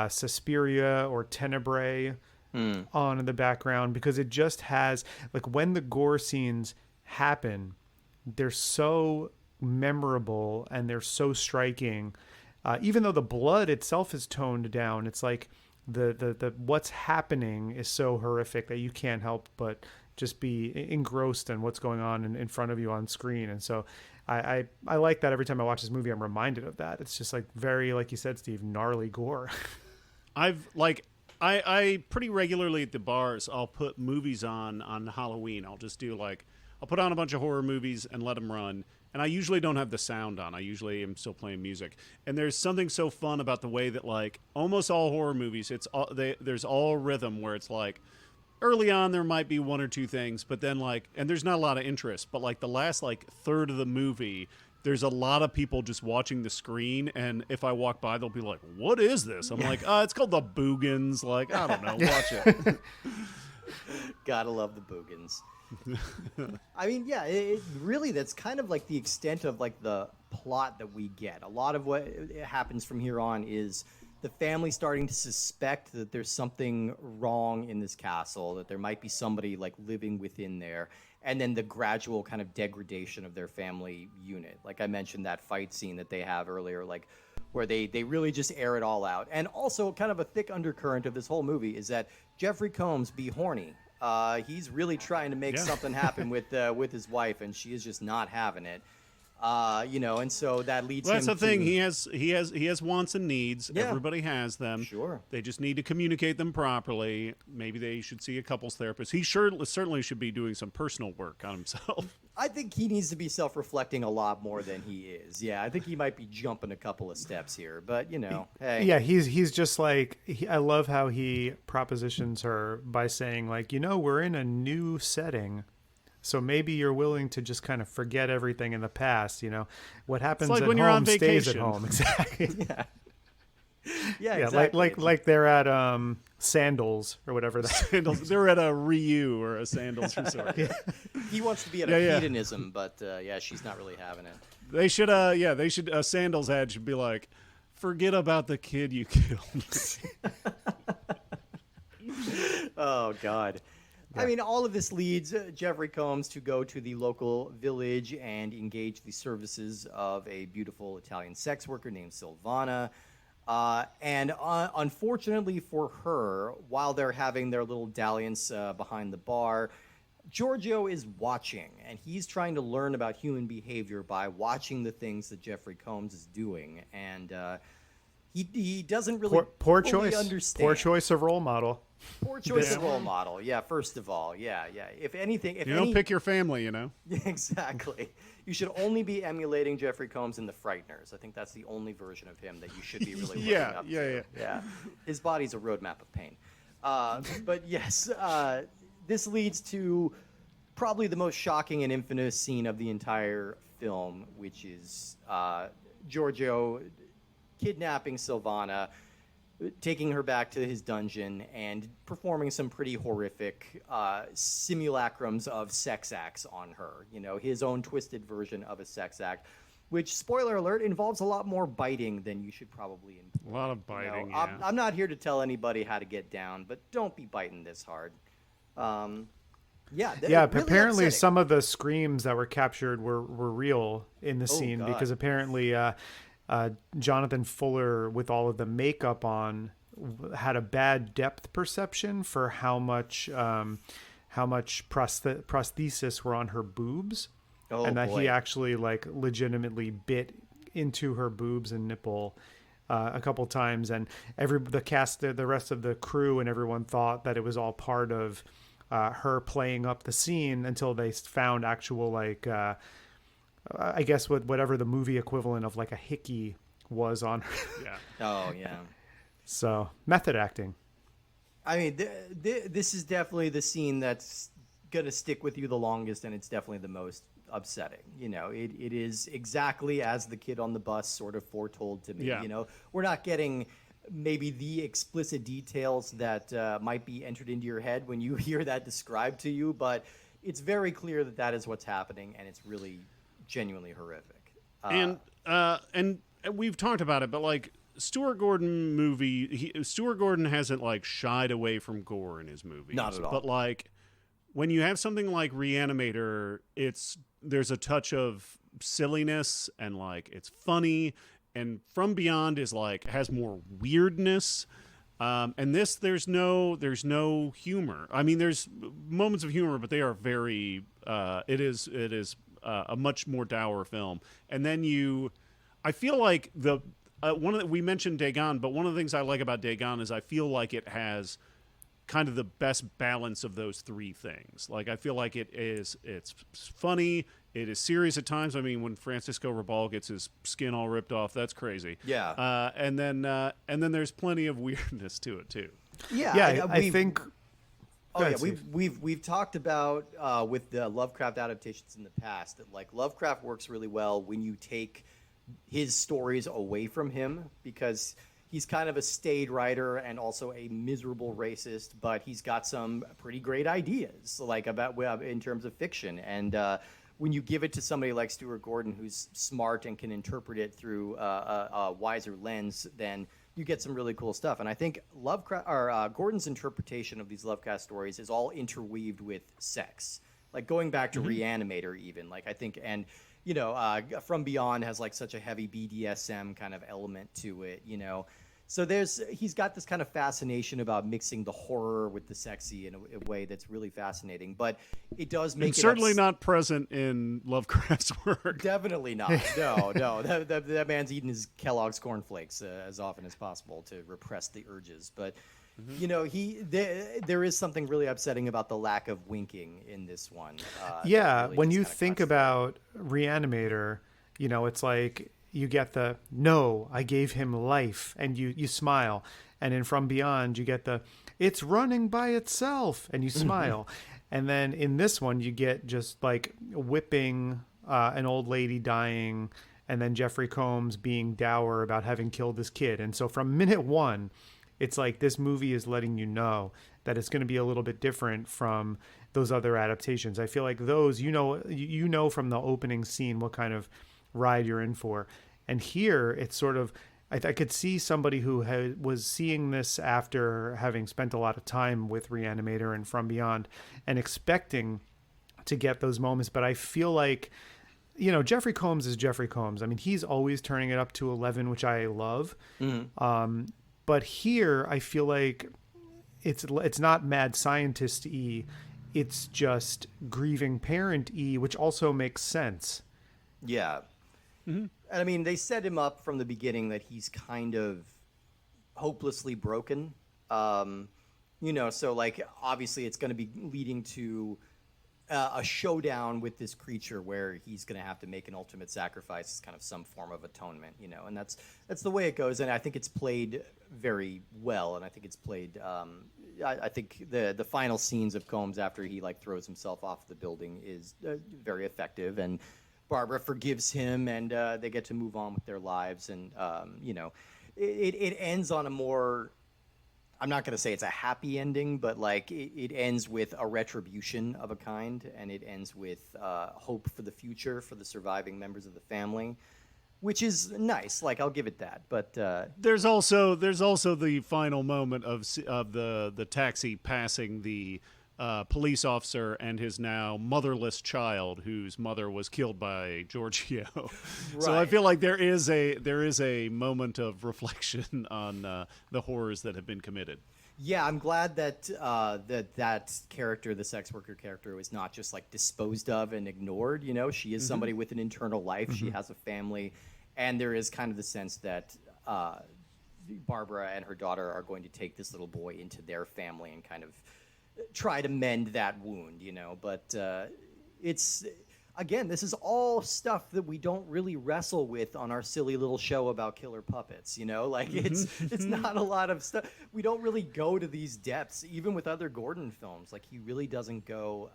Suspiria or Tenebrae on in the background, because it just has, like, when the gore scenes happen, they're so memorable and they're so striking. Even though the blood itself is toned down, it's like the what's happening is so horrific that you can't help but just be engrossed in what's going on in front of you on screen. And so I like that. Every time I watch this movie, I'm reminded of that. It's just like very, like you said, Steve, gnarly gore. I pretty regularly at the bars, I'll put movies on Halloween. I'll just do I'll put on a bunch of horror movies and let them run. And I usually don't have the sound on. I usually am still playing music. And there's something so fun about the way that, like, almost all horror movies, there's all rhythm, where it's like early on there might be one or two things, but then and there's not a lot of interest, but the last third of the movie, there's a lot of people just watching the screen, and if I walk by, they'll be like, what is this? I'm like, it's called the Boogans. I don't know, watch it. Gotta love the Boogans. I mean, yeah, it really, that's kind of the extent of the plot that we get. A lot of what happens from here on is the family starting to suspect that there's something wrong in this castle, that there might be somebody living within there, and then the gradual kind of degradation of their family unit. Like I mentioned, that fight scene that they have earlier, where they really just air it all out. And also kind of a thick undercurrent of this whole movie is that Jeffrey Combs be horny. He's really trying to make something happen with his wife, and she is just not having it. And so that leads him to... That's the thing. He has wants and needs. Yeah. Everybody has them. Sure. They just need to communicate them properly. Maybe they should see a couples therapist. He certainly should be doing some personal work on himself. I think he needs to be self-reflecting a lot more than he is. Yeah, I think he might be jumping a couple of steps here, but hey. Yeah, he's just I love how he propositions her by saying we're in a new setting. So maybe you're willing to just kind of forget everything in the past, what happens at when you're home on stays at vacation. home. Exactly. Yeah, Yeah, exactly. like they're at Sandals or whatever that. Sandals. They're at a Ryu or a Sandals resort. He wants to be at a hedonism, but she's not really having it. They should a Sandals ad should be like, forget about the kid you killed. Oh, God. Yeah. I mean, all of this leads Jeffrey Combs to go to the local village and engage the services of a beautiful Italian sex worker named Silvana. And unfortunately for her, while they're having their little dalliance behind the bar, Giorgio is watching, and he's trying to learn about human behavior by watching the things that Jeffrey Combs is doing. And he doesn't really poor fully choice. understand. Poor choice of role model. Poor choice of role model. Yeah, first of all. Yeah. If anything... don't pick your family, Exactly. You should only be emulating Jeffrey Combs in The Frighteners. I think that's the only version of him that you should be really looking up to. Yeah. His body's a roadmap of pain. But yes, this leads to probably the most shocking and infamous scene of the entire film, which is Giorgio kidnapping Silvana, taking her back to his dungeon, and performing some pretty horrific simulacrums of sex acts on her. His own twisted version of a sex act, which, spoiler alert, involves a lot more biting than you should probably employ. A lot of biting, I'm not here to tell anybody how to get down, but don't be biting this hard. Really apparently upsetting. some of the screams that were captured were real in the scene, God. because apparently Jonathan Fuller, with all of the makeup on, had a bad depth perception for how much prosthesis were on her boobs, and that he actually legitimately bit into her boobs and nipple a couple times, and the rest of the crew and everyone thought that it was all part of her playing up the scene until they found actual I guess whatever the movie equivalent of a hickey was on her. Yeah. Oh, yeah. So, method acting. I mean, this is definitely the scene that's going to stick with you the longest, and it's definitely the most upsetting. It is exactly as the kid on the bus sort of foretold to me. Yeah. We're not getting maybe the explicit details that might be entered into your head when you hear that described to you, but it's very clear that is what's happening, and it's really genuinely horrific. And we've talked about it, but Stuart Gordon Stuart Gordon hasn't shied away from gore in his movies. Not at all. But when you have something like Reanimator, there's a touch of silliness and it's funny, and From Beyond is has more weirdness. And this, there's no humor. I mean, there's moments of humor, but they are very. It is a much more dour film. And then I feel like we mentioned Dagon, but one of the things I like about Dagon is I feel like it has kind of the best balance of those three things. I feel like it's funny, it is serious at times. I mean, when Francisco Rabal gets his skin all ripped off, that's crazy. Yeah. And then there's plenty of weirdness to it too. Yeah. I think. Oh yeah, we've talked about with the Lovecraft adaptations in the past that like Lovecraft works really well when you take his stories away from him because he's kind of a staid writer and also a miserable racist, but he's got some pretty great ideas like about in terms of fiction. And when you give it to somebody like Stuart Gordon, who's smart and can interpret it through a wiser lens, then you get some really cool stuff. And I think Lovecraft or Gordon's interpretation of these Lovecraft stories is all interweaved with sex, like going back to Reanimator, even like I think, and you know, From Beyond has like such a heavy BDSM kind of element to it, you know. So he's got this kind of fascination about mixing the horror with the sexy in a way that's really fascinating. But it does make it certainly not present in Lovecraft's work. Definitely not. No. That man's eating his Kellogg's cornflakes as often as possible to repress the urges. But you know, there is something really upsetting about the lack of winking in this one. Really when you think about Reanimator, you know, it's like you get the no, I gave him life, and you smile. And in From Beyond, you get the it's running by itself, and you smile. And then in this one, you get just like whipping an old lady dying, and then Jeffrey Combs being dour about having killed his kid. And so from minute one, it's like this movie is letting you know that it's going to be a little bit different from those other adaptations. I feel like those, you know from the opening scene what kind of ride you're in for. And here it's sort of, I could see somebody who was seeing this after having spent a lot of time with Reanimator and From Beyond and expecting to get those moments. But I feel like, you know, Jeffrey Combs is Jeffrey Combs. I mean, he's always turning it up to 11, which I love. But here I feel like it's not mad scientist-y. It's just grieving parent-y, which also makes sense. Yeah. And I mean, they set him up from the beginning that he's kind of hopelessly broken. You know, so like obviously it's going to be leading to a showdown with this creature where he's going to have to make an ultimate sacrifice as kind of some form of atonement, you know, and that's the way it goes. And I think it's played very well. And I think it's played, I think the final scenes of Combs after he like throws himself off the building is very effective. And Barbara forgives him, and they get to move on with their lives. And, you know, it ends on a more, I'm not going to say it's a happy ending, but like it ends with a retribution of a kind, and it ends with hope for the future for the surviving members of the family, which is nice. Like, I'll give it that. But there's also the final moment of the taxi passing the police officer and his now motherless child, whose mother was killed by Giorgio. Right. So I feel like there is a moment of reflection on the horrors that have been committed. Yeah, I'm glad that that character, the sex worker character, was not just like disposed of and ignored. You know, she is somebody with an internal life. She has a family, and there is kind of the sense that Barbara and her daughter are going to take this little boy into their family and kind of try to mend that wound, you know. But it's, again, this is all stuff that we don't really wrestle with on our silly little show about killer puppets, you know. Like it's not a lot of stuff. We don't really go to these depths, even with other Gordon films. Like, he really doesn't go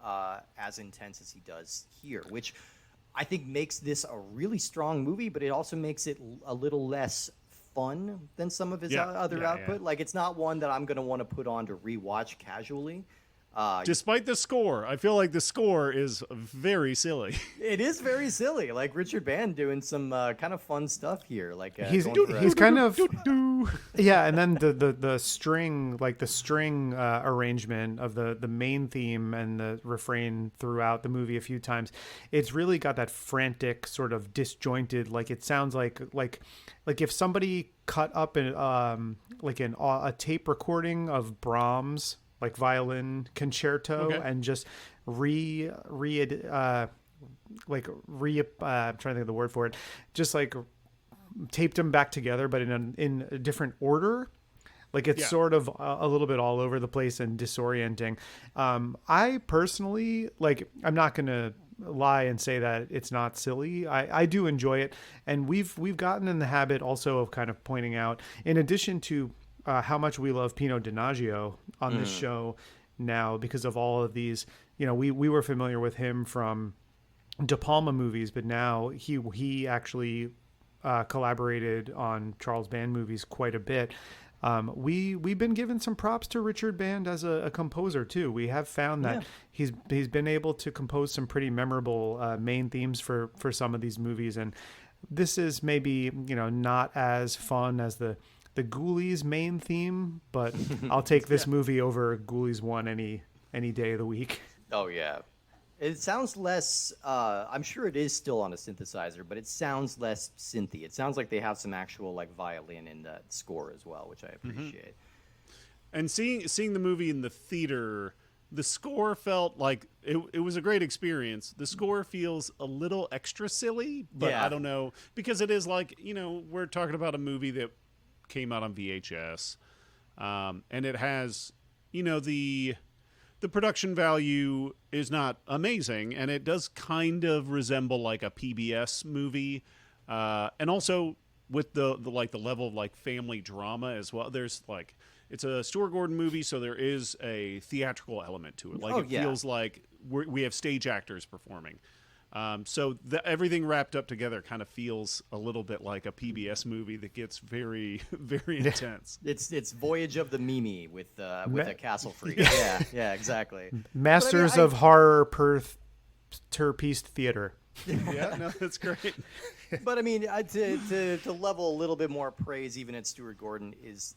as intense as he does here, which I think makes this a really strong movie, but it also makes it a little less fun than some of his other output. Like, it's not one that I'm going to want to put on to rewatch casually. Despite the score, I feel like the score is very silly. It is very silly. Like Richard Band doing some kind of fun stuff here. Like he's kind of yeah, and then the string, like the string arrangement of the main theme and the refrain throughout the movie a few times. It's really got that frantic sort of disjointed. Like, it sounds like if somebody cut up a tape recording of Brahms, like violin concerto, and just I'm trying to think of the word for it, just like taped them back together, but in a different order. Like, it's sort of a little bit all over the place and disorienting. I personally, like, I'm not going to lie and say that it's not silly. I do enjoy it. And we've gotten in the habit also of kind of pointing out, in addition to how much we love Pino Donaggio on this show, now because of all of these. We were familiar with him from De Palma movies, but now he actually collaborated on Charles Band movies quite a bit. We've been given some props to Richard Band as a composer too. We have found that he's been able to compose some pretty memorable main themes for some of these movies, and this is maybe not as fun as the Ghoulies main theme, but I'll take this movie over Ghoulies 1 any day of the week. Oh yeah. It sounds less, I'm sure it is still on a synthesizer, but it sounds less synthy. It sounds like they have some actual violin in the score as well, which I appreciate. And seeing the movie in the theater, the score felt like it was a great experience. The score feels a little extra silly, but I don't know, because it is we're talking about a movie that came out on VHS, and it has, the production value is not amazing, and it does kind of resemble a PBS movie, and also with the level of family drama as well. There's it's a Stuart Gordon movie, so there is a theatrical element to it. Feels like we have stage actors performing. So everything wrapped up together kind of feels a little bit like a PBS movie that gets very, very intense. It's Voyage of the Mimi with a castle freak. Yeah, exactly. Masters of Horror Terpiste Theater. Yeah, no, that's great. But I mean, to level a little bit more praise even at Stuart Gordon is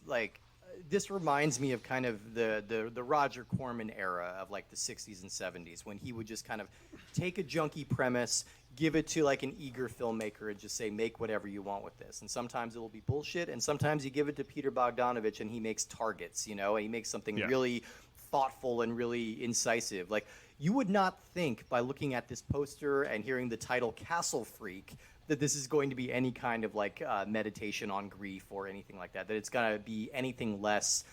this reminds me of kind of the Roger Corman era of the 60s and 70s, when he would just kind of take a junky premise, give it to an eager filmmaker and just say, make whatever you want with this. And sometimes it will be bullshit, and sometimes you give it to Peter Bogdanovich and he makes targets, and he makes something really thoughtful and really incisive. You would not think by looking at this poster and hearing the title Castle Freak that this is going to be any kind of meditation on grief or anything like that it's going to be anything less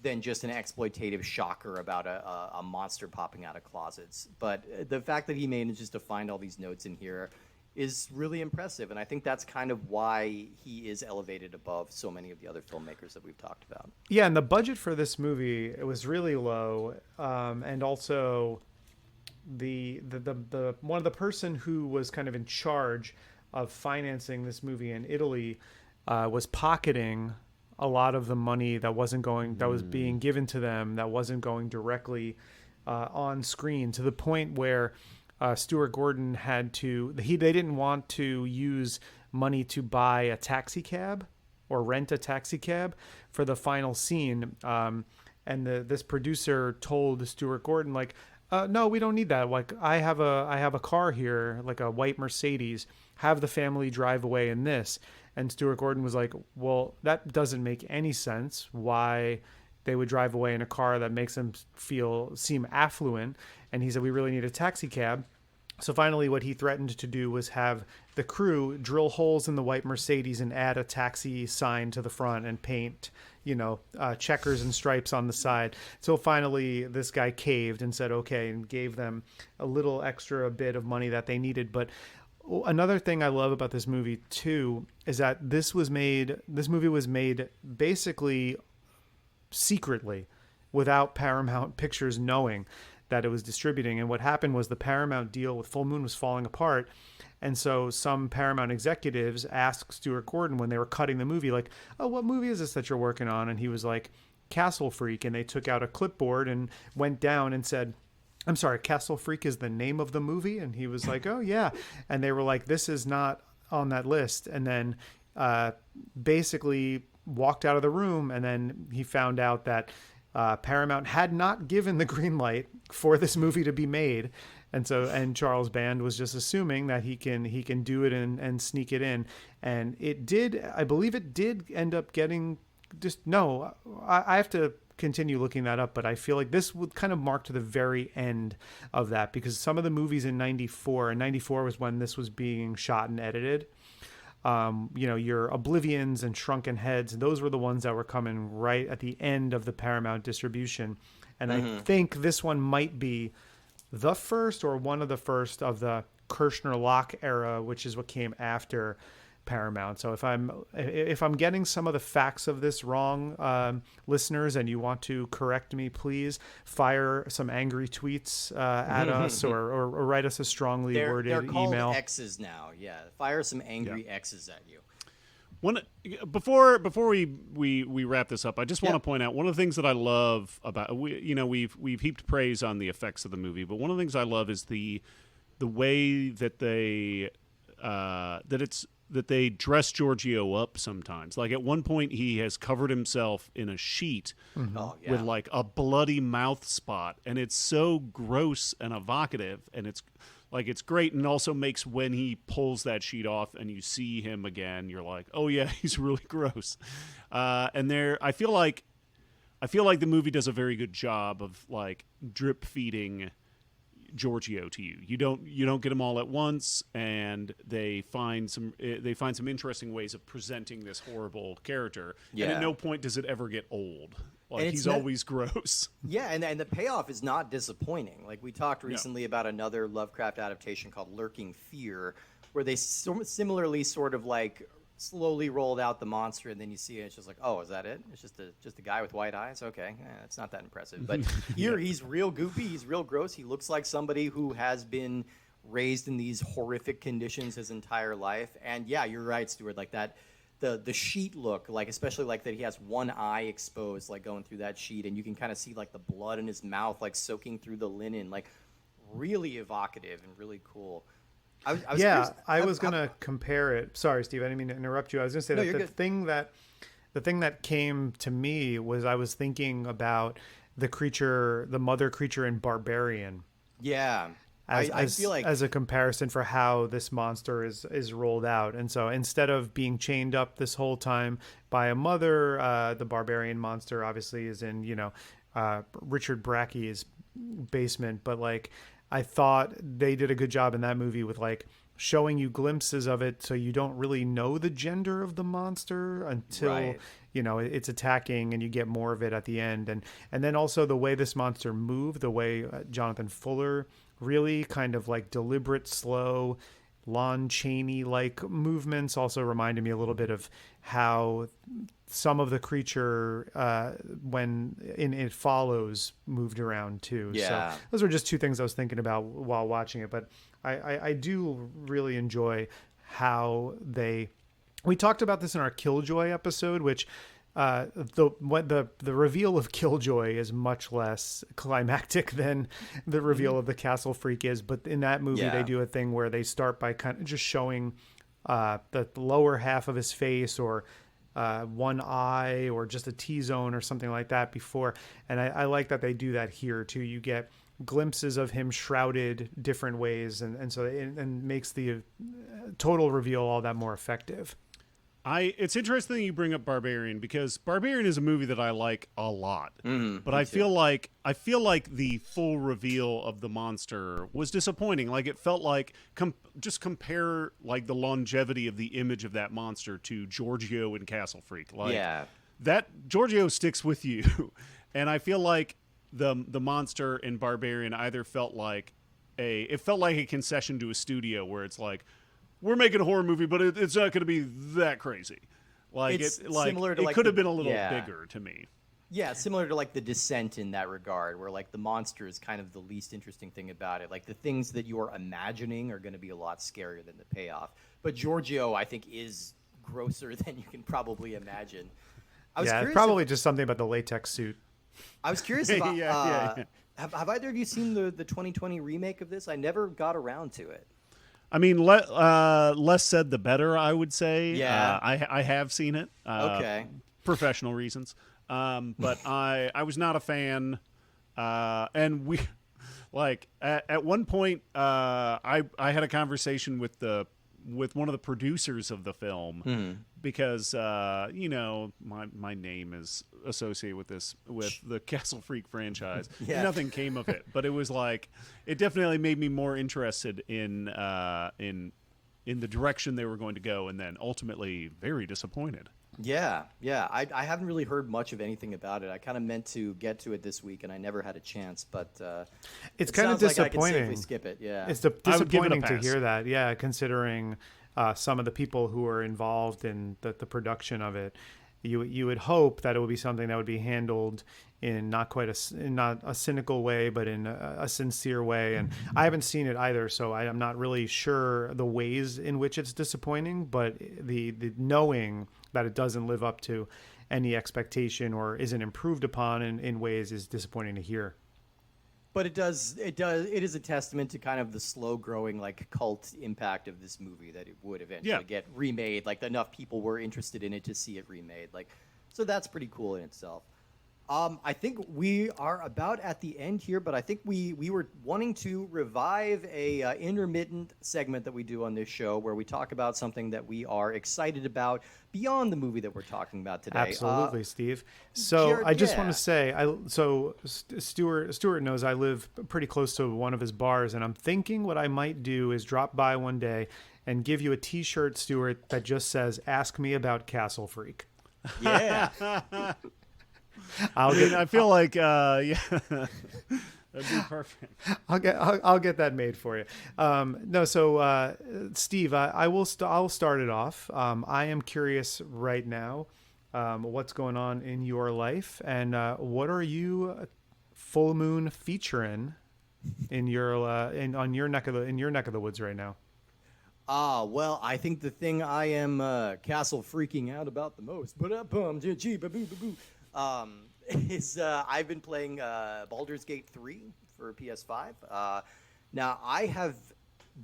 than just an exploitative shocker about a monster popping out of closets. But the fact that he manages to find all these notes in here is really impressive, and I think that's kind of why he is elevated above so many of the other filmmakers that we've talked about. Yeah, and the budget for this movie, it was really low, and also the one of the person who was kind of in charge of financing this movie in Italy was pocketing a lot of the money that was being given to them, that wasn't going directly on screen, to the point where Stuart Gordon they didn't want to use money to buy a taxi cab or rent a taxi cab for the final scene. And this producer told Stuart Gordon, no, we don't need that. I have a car here, a white Mercedes. Have the family drive away in this. And Stuart Gordon was like, well, that doesn't make any sense. Why they would drive away in a car that makes them seem affluent. And he said, we really need a taxi cab. So finally, what he threatened to do was have the crew drill holes in the white Mercedes and add a taxi sign to the front and paint, checkers and stripes on the side. So finally, this guy caved and said, okay, and gave them a little extra bit of money that they needed. But another thing I love about this movie too is that this movie was made basically secretly, without Paramount Pictures knowing that it was distributing. And what happened was the Paramount deal with Full Moon was falling apart. And so some Paramount executives asked Stuart Gordon when they were cutting the movie, oh, what movie is this that you're working on? And he was like, Castle Freak. And they took out a clipboard and went down and said, I'm sorry, Castle Freak is the name of the movie? And he was like, oh, yeah. And they were like, this is not on that list. And then basically walked out of the room. And then he found out that Paramount had not given the green light for this movie to be made. And Charles Band was just assuming that he can do it and sneak it in. And it did, I believe it did end up getting I have to continue looking that up, but I feel like this would kind of mark to the very end of that, because some of the movies in 94 was when this was being shot and edited. Your Oblivions and Shrunken Heads, those were the ones that were coming right at the end of the Paramount distribution. And I think this one might be the first or one of the first of the Kirshner-Locke era, which is what came after paramount. So if I'm getting some of the facts of this wrong, listeners, and you want to correct me, please fire some angry tweets at us, or write us a strongly worded they're called email. X's now. Yeah, fire some angry X's at you. Before we wrap this up, I just want to point out one of the things that I love about we've heaped praise on the effects of the movie, but one of the things I love is the way that they that they dress Giorgio up sometimes. Like at one point, he has covered himself in a sheet with like a bloody mouth spot, and it's so gross and evocative, and it's great, and also makes when he pulls that sheet off and you see him again, you're like, oh yeah, he's really gross. And I feel like the movie does a very good job of like drip feeding Giorgio to you. You don't get them all at once, and they find some interesting ways of presenting this horrible character. Yeah. And at no point does it ever get old. Like he's always gross. Yeah, and the payoff is not disappointing. Like we talked recently about another Lovecraft adaptation called Lurking Fear, where they similarly sort of like slowly rolled out the monster, and then you see it, it's just like, oh, is that it? It's just a guy with white eyes? Okay, it's not that impressive. But here he's real goopy, he's real gross. He looks like somebody who has been raised in these horrific conditions his entire life. And yeah, you're right, Stuart, like that. The sheet look, like especially like that he has one eye exposed, like going through that sheet, and you can kind of see like the blood in his mouth, like soaking through the linen, like really evocative and really cool. I was going to compare it. Sorry, Steve, I didn't mean to interrupt you. I was going to say that the thing that came to me was I was thinking about the mother creature in Barbarian. Yeah. I feel like as a comparison for how this monster is rolled out. And so instead of being chained up this whole time by a mother, the Barbarian monster obviously is in, Richard Brackey's basement. But like, I thought they did a good job in that movie with like showing you glimpses of it, so you don't really know the gender of the monster until it's attacking, and you get more of it at the end. And then also the way this monster moved, the way Jonathan Fuller really kind of like deliberate, slow, Lon Chaney-like movements also reminded me a little bit of how some of the creature when in It Follows moved around too. Yeah. So those were just two things I was thinking about while watching it. But I do really enjoy how we talked about this in our Killjoy episode, which the reveal of Killjoy is much less climactic than the reveal of the Castle Freak is. But in that movie, they do a thing where they start by kind of just showing the lower half of his face, or one eye, or just a T-zone or something like that before. And I like that they do that here too. You get glimpses of him shrouded different ways, and so it makes the total reveal all that more effective. It's interesting that you bring up Barbarian, because Barbarian is a movie that I like a lot. But I feel like the full reveal of the monster was disappointing. Like it felt like just compare like the longevity of the image of that monster to Giorgio in Castle Freak. Like that Giorgio sticks with you. And I feel like the monster in Barbarian either felt like a concession to a studio where it's like, we're making a horror movie, but it's not going to be that crazy. Like similar to it could have been a little bigger to me. Yeah, similar to like The Descent in that regard, where like the monster is kind of the least interesting thing about it. Like the things that you're imagining are going to be a lot scarier than the payoff. But Giorgio, I think, is grosser than you can probably imagine. It's probably just something about the latex suit. I was curious about. Have either of you seen the 2020 remake of this? I never got around to it. I mean, less said the better, I would say. Yeah. I have seen it. Okay. Professional reasons. But I was not a fan. And we, like, at one point, I had a conversation with one of the producers of the film, because my name is associated with the Castle Freak franchise. Nothing came of it, but it was like it definitely made me more interested in the direction they were going to go, and then ultimately very disappointed. Yeah. I haven't really heard much of anything about it. I kind of meant to get to it this week, and I never had a chance. But it's kind of disappointing. Like I can safely skip it. Yeah, it's disappointing to hear that. Yeah, considering some of the people who are involved in the production of it. You would hope that it would be something that would be handled in not a cynical way, but in a sincere way. And I haven't seen it either, so I'm not really sure the ways in which it's disappointing. But the knowing that it doesn't live up to any expectation or isn't improved upon in ways is disappointing to hear. But it is a testament to kind of the slow growing like cult impact of this movie, that it would eventually get remade. Like enough people were interested in it to see it remade. Like, so that's pretty cool in itself. I think we are about at the end here, but I think we were wanting to revive a intermittent segment that we do on this show where we talk about something that we are excited about beyond the movie that we're talking about today. Absolutely, Steve. So Jared, I just want to say, Stuart knows I live pretty close to one of his bars, and I'm thinking what I might do is drop by one day and give you a T-shirt, Stuart, that just says "Ask me about Castle Freak." Yeah. I feel like that'd be perfect. I'll get that made for you. Steve, I'll start it off. I am curious right now, what's going on in your life, and what are you full moon featuring in your on your neck of the woods right now? Well, I think the thing I am castle freaking out about the most, is I've been playing Baldur's Gate 3 for PS5. Now, I have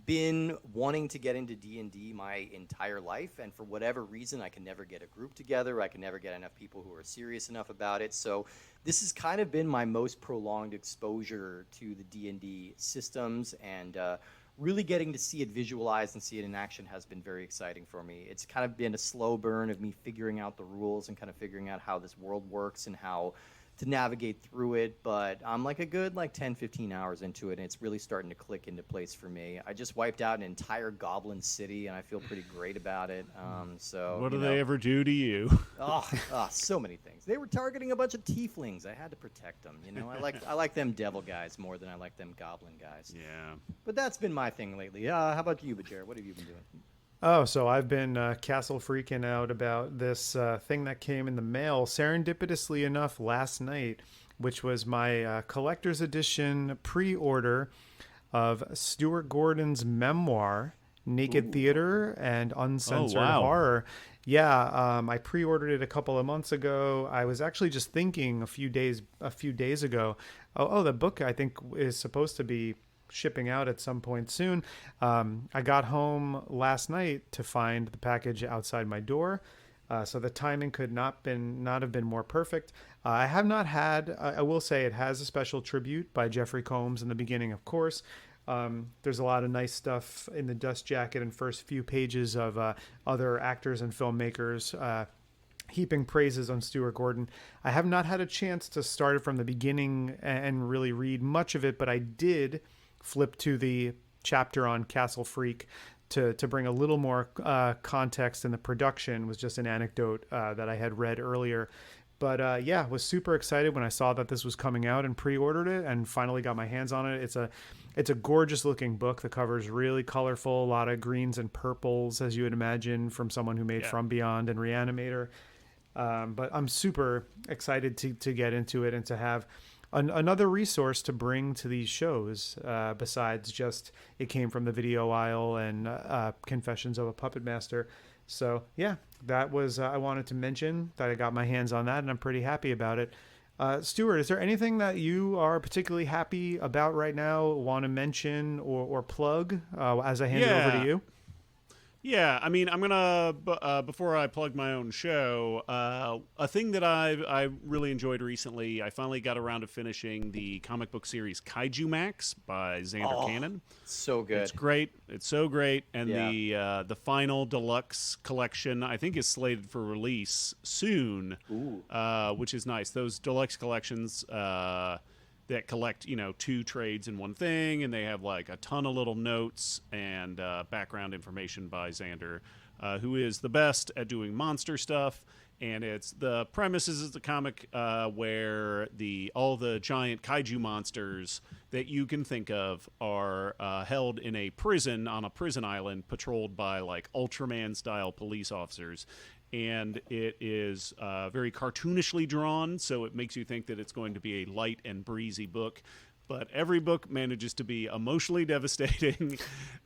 been wanting to get into D&D my entire life, and for whatever reason, I can never get a group together. I can never get enough people who are serious enough about it. So this has kind of been my most prolonged exposure to the D&D systems, and really getting to see it visualized and see it in action has been very exciting for me. It's kind of been a slow burn of me figuring out the rules and kind of figuring out how this world works and how to navigate through it, but I'm like a good 10, 15 hours into it, and it's really starting to click into place for me. I just wiped out an entire goblin city, and I feel pretty great about it. So what do they ever do to you? So many things. They were targeting a bunch of tieflings. I had to protect them. I like them devil guys more than I like them goblin guys. Yeah. But that's been my thing lately. How about you, Bajer? What have you been doing? Oh, so I've been castle freaking out about this thing that came in the mail, serendipitously enough, last night, which was my collector's edition pre-order of Stuart Gordon's memoir, Naked Theater and Uncensored Horror. Yeah, I pre-ordered it a couple of months ago. I was actually just thinking a few days ago, the book I think is supposed to be shipping out at some point soon. I got home last night to find the package outside my door. So the timing could not have been more perfect. I have not had, I will say it has a special tribute by Jeffrey Combs in the beginning, of course. There's a lot of nice stuff in the dust jacket and first few pages of other actors and filmmakers heaping praises on Stuart Gordon. I have not had a chance to start it from the beginning and really read much of it, but I did flip to the chapter on Castle Freak to bring a little more context in the production. Was just an anecdote that I had read earlier. But was super excited when I saw that this was coming out and pre-ordered it and finally got my hands on it. It's a gorgeous looking book. The cover is really colorful, a lot of greens and purples, as you would imagine from someone who made From Beyond and Reanimator. But I'm super excited to get into it and to have another resource to bring to these shows besides just it came from the video aisle and Confessions of a Puppet Master. So that was I wanted to mention that I got my hands on that and I'm pretty happy about it. Stuart, is there anything that you are particularly happy about right now, want to mention or plug as I hand it over to you? Yeah, I mean, I'm gonna before I plug my own show, a thing that I really enjoyed recently. I finally got around to finishing the comic book series Kaiju Max by Xander Cannon. So good. It's great. It's so great, and the final deluxe collection I think is slated for release soon, which is nice. Those deluxe collections that collect, 2 trades in one thing, and they have like a ton of little notes and background information by Xander. who is the best at doing monster stuff. And the premise is a comic where all the giant kaiju monsters that you can think of are held in a prison on a prison island, patrolled by like Ultraman style police officers. And it is very cartoonishly drawn, so it makes you think that it's going to be a light and breezy book. But every book manages to be emotionally devastating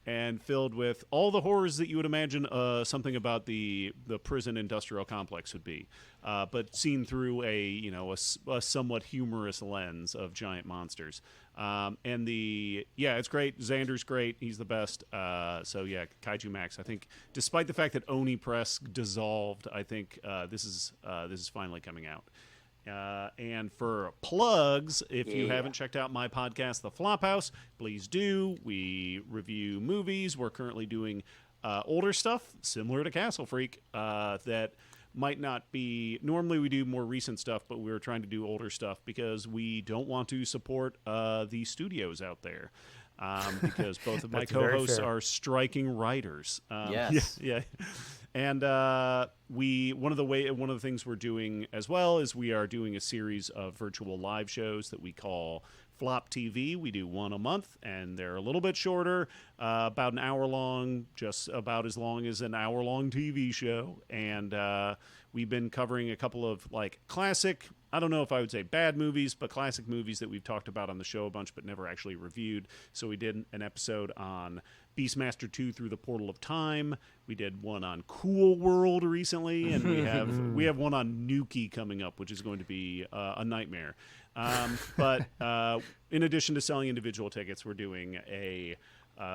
and filled with all the horrors that you would imagine something about the prison industrial complex would be, but seen through a somewhat humorous lens of giant monsters. It's great. Xander's great. He's the best. Kaiju Max. I think, despite the fact that Oni Press dissolved, I think this is finally coming out. And for plugs, if you haven't checked out my podcast, The Flophouse, please do. We review movies. We're currently doing older stuff, similar to Castle Freak, that might not be... Normally we do more recent stuff, but we're trying to do older stuff because we don't want to support the studios out there. Because both of my co-hosts are striking writers. Yes. Yeah. And one of the things we're doing as well is we are doing a series of virtual live shows that we call Flop TV. We do one a month, and they're a little bit shorter, about an hour long, just about as long as an hour-long TV show. And we've been covering a couple of like classic, I don't know if I would say bad movies, but classic movies that we've talked about on the show a bunch but never actually reviewed. So we did an episode on Beastmaster 2 Through the Portal of Time. We did one on Cool World recently, and we have one on Nuki coming up, which is going to be a nightmare. But in addition to selling individual tickets, we're doing a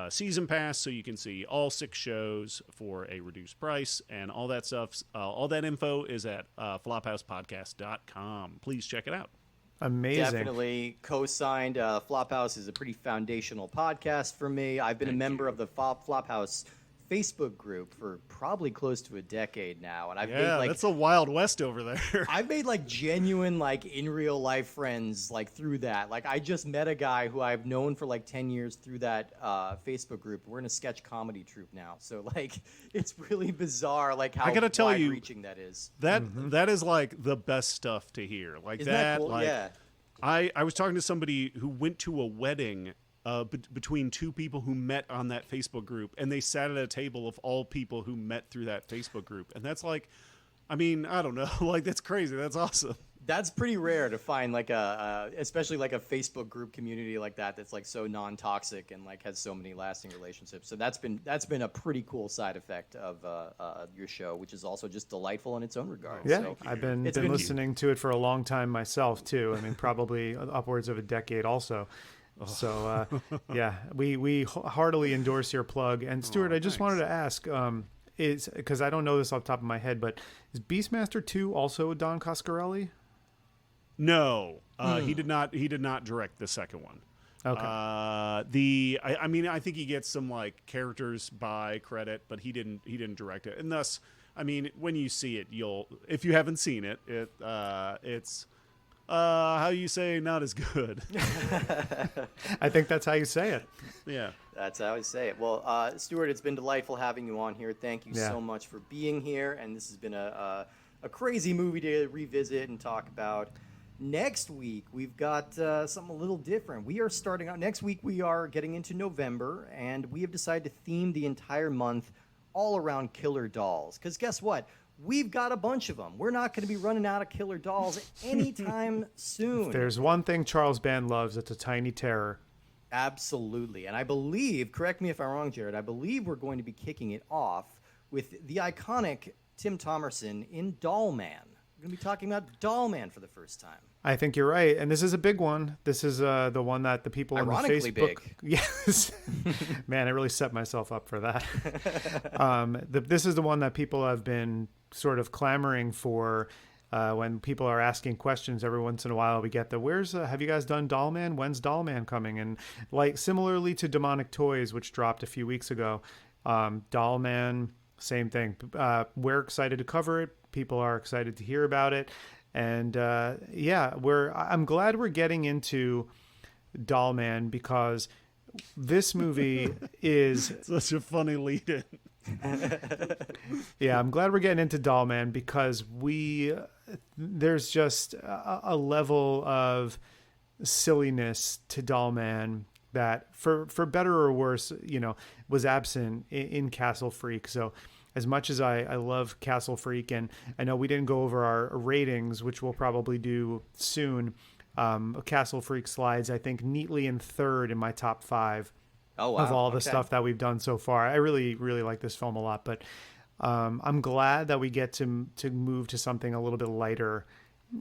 season pass, so you can see all 6 shows for a reduced price, and all that stuff. All that info is at flophousepodcast.com. Please check it out. Amazing. Definitely co-signed. Flophouse is a pretty foundational podcast for me. I've been a member of the Flophouse Facebook group for probably close to a decade now, and I've made like that's a Wild West over there. I've made like genuine like in real life friends like through that. Like I just met a guy who I've known for like 10 years through that Facebook group. We're in a sketch comedy troupe now, so like it's really bizarre like how wide-reaching that is. That is like the best stuff to hear. Like Isn't that cool? Like, yeah. I was talking to somebody who went to a wedding between 2 people who met on that Facebook group, and they sat at a table of all people who met through that Facebook group. And that's like, I mean, I don't know, like that's crazy. That's awesome. That's pretty rare to find like especially like a Facebook group community like that that's like so non-toxic and like has so many lasting relationships. So that's been a pretty cool side effect of your show, which is also just delightful in its own regard. Yeah, so I've been listening to it for a long time myself too. I mean, probably upwards of a decade also. So, we heartily endorse your plug. And Stuart, I just wanted to ask, is because I don't know this off the top of my head, but is Beastmaster 2 also Don Coscarelli? No, he did not. He did not direct the second one. Okay. I mean, I think he gets some like characters by credit, but he didn't direct it. And thus, I mean, when you see it, if you haven't seen it, it's. How you say not as good. I think that's how you say it. Yeah. That's how I say it. Well, Stuart, it's been delightful having you on here. Thank you so much for being here. And this has been a crazy movie to revisit and talk about. Next week, we've got something a little different. We are starting out. Next week, we are getting into November, and we have decided to theme the entire month all around killer dolls. Because guess what? We've got a bunch of them. We're not going to be running out of killer dolls anytime soon. If there's one thing Charles Band loves, it's a tiny terror. Absolutely. And I believe, correct me if I'm wrong, Jared, I believe we're going to be kicking it off with the iconic Tim Thomerson in Doll Man. We're going to be talking about Doll Man for the first time. I think you're right. And this is a big one. This is the one that the people on the Facebook... big. Yes. Man, I really set myself up for that. This is the one that people have been sort of clamoring for when people are asking questions every once in a while. We get the, have you guys done Doll Man? When's Doll Man coming? And like similarly to Demonic Toys, which dropped a few weeks ago, Doll Man, same thing. We're excited to cover it. People are excited to hear about it. And I'm glad we're getting into Doll Man because this movie is such a funny lead-in. Yeah, I'm glad we're getting into Doll Man because there's just a level of silliness to Doll Man that, for better or worse, was absent in Castle Freak. So as much as I love Castle Freak, and I know we didn't go over our ratings, which we'll probably do soon, Castle Freak slides, I think, neatly in third in my top 5 of all the stuff that we've done so far. I really, really like this film a lot, but I'm glad that we get to move to something a little bit lighter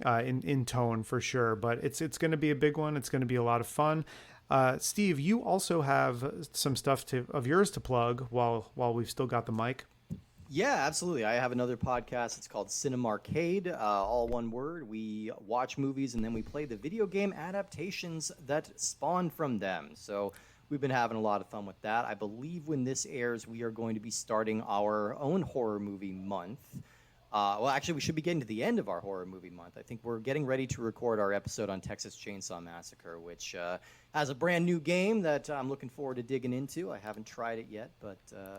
in tone for sure. But it's going to be a big one. It's going to be a lot of fun. Steve, you also have some stuff of yours to plug while we've still got the mic. Yeah, absolutely. I have another podcast. It's called Cinemarcade, all one word. We watch movies and then we play the video game adaptations that spawn from them. So we've been having a lot of fun with that. I believe when this airs, we are going to be starting our own horror movie month. Well, actually, we should be getting to the end of our horror movie month. I think we're getting ready to record our episode on Texas Chainsaw Massacre, which has a brand new game that I'm looking forward to digging into. I haven't tried it yet, but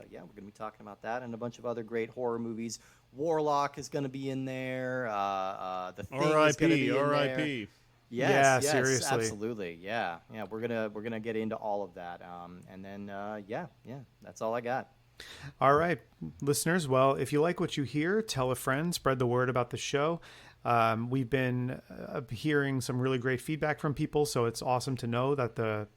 yeah, we're going to be talking about that and a bunch of other great horror movies. Warlock is going to be in there. The Thing is going to be in there. R.I.P. Yes, seriously. Absolutely. Yeah. We're gonna get into all of that. And then yeah, that's all I got. All right, listeners. Well, if you like what you hear, tell a friend, spread the word about the show. We've been hearing some really great feedback from people, so it's awesome to know that the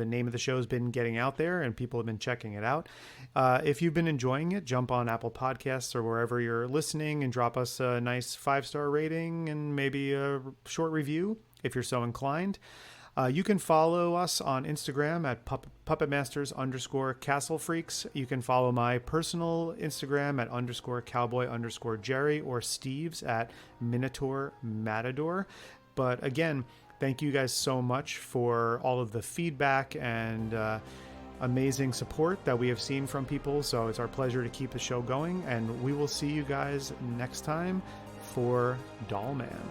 name of the show has been getting out there and people have been checking it out. If you've been enjoying it, jump on Apple Podcasts or wherever you're listening and drop us a nice 5-star rating and maybe a short review if you're so inclined. You can follow us on Instagram at puppetmasters_Castle Freaks. You can follow my personal Instagram at _cowboy_Jerry or Steve's at Minotaur Matador. But again, thank you guys so much for all of the feedback and amazing support that we have seen from people. So it's our pleasure to keep the show going, and we will see you guys next time for Doll Man.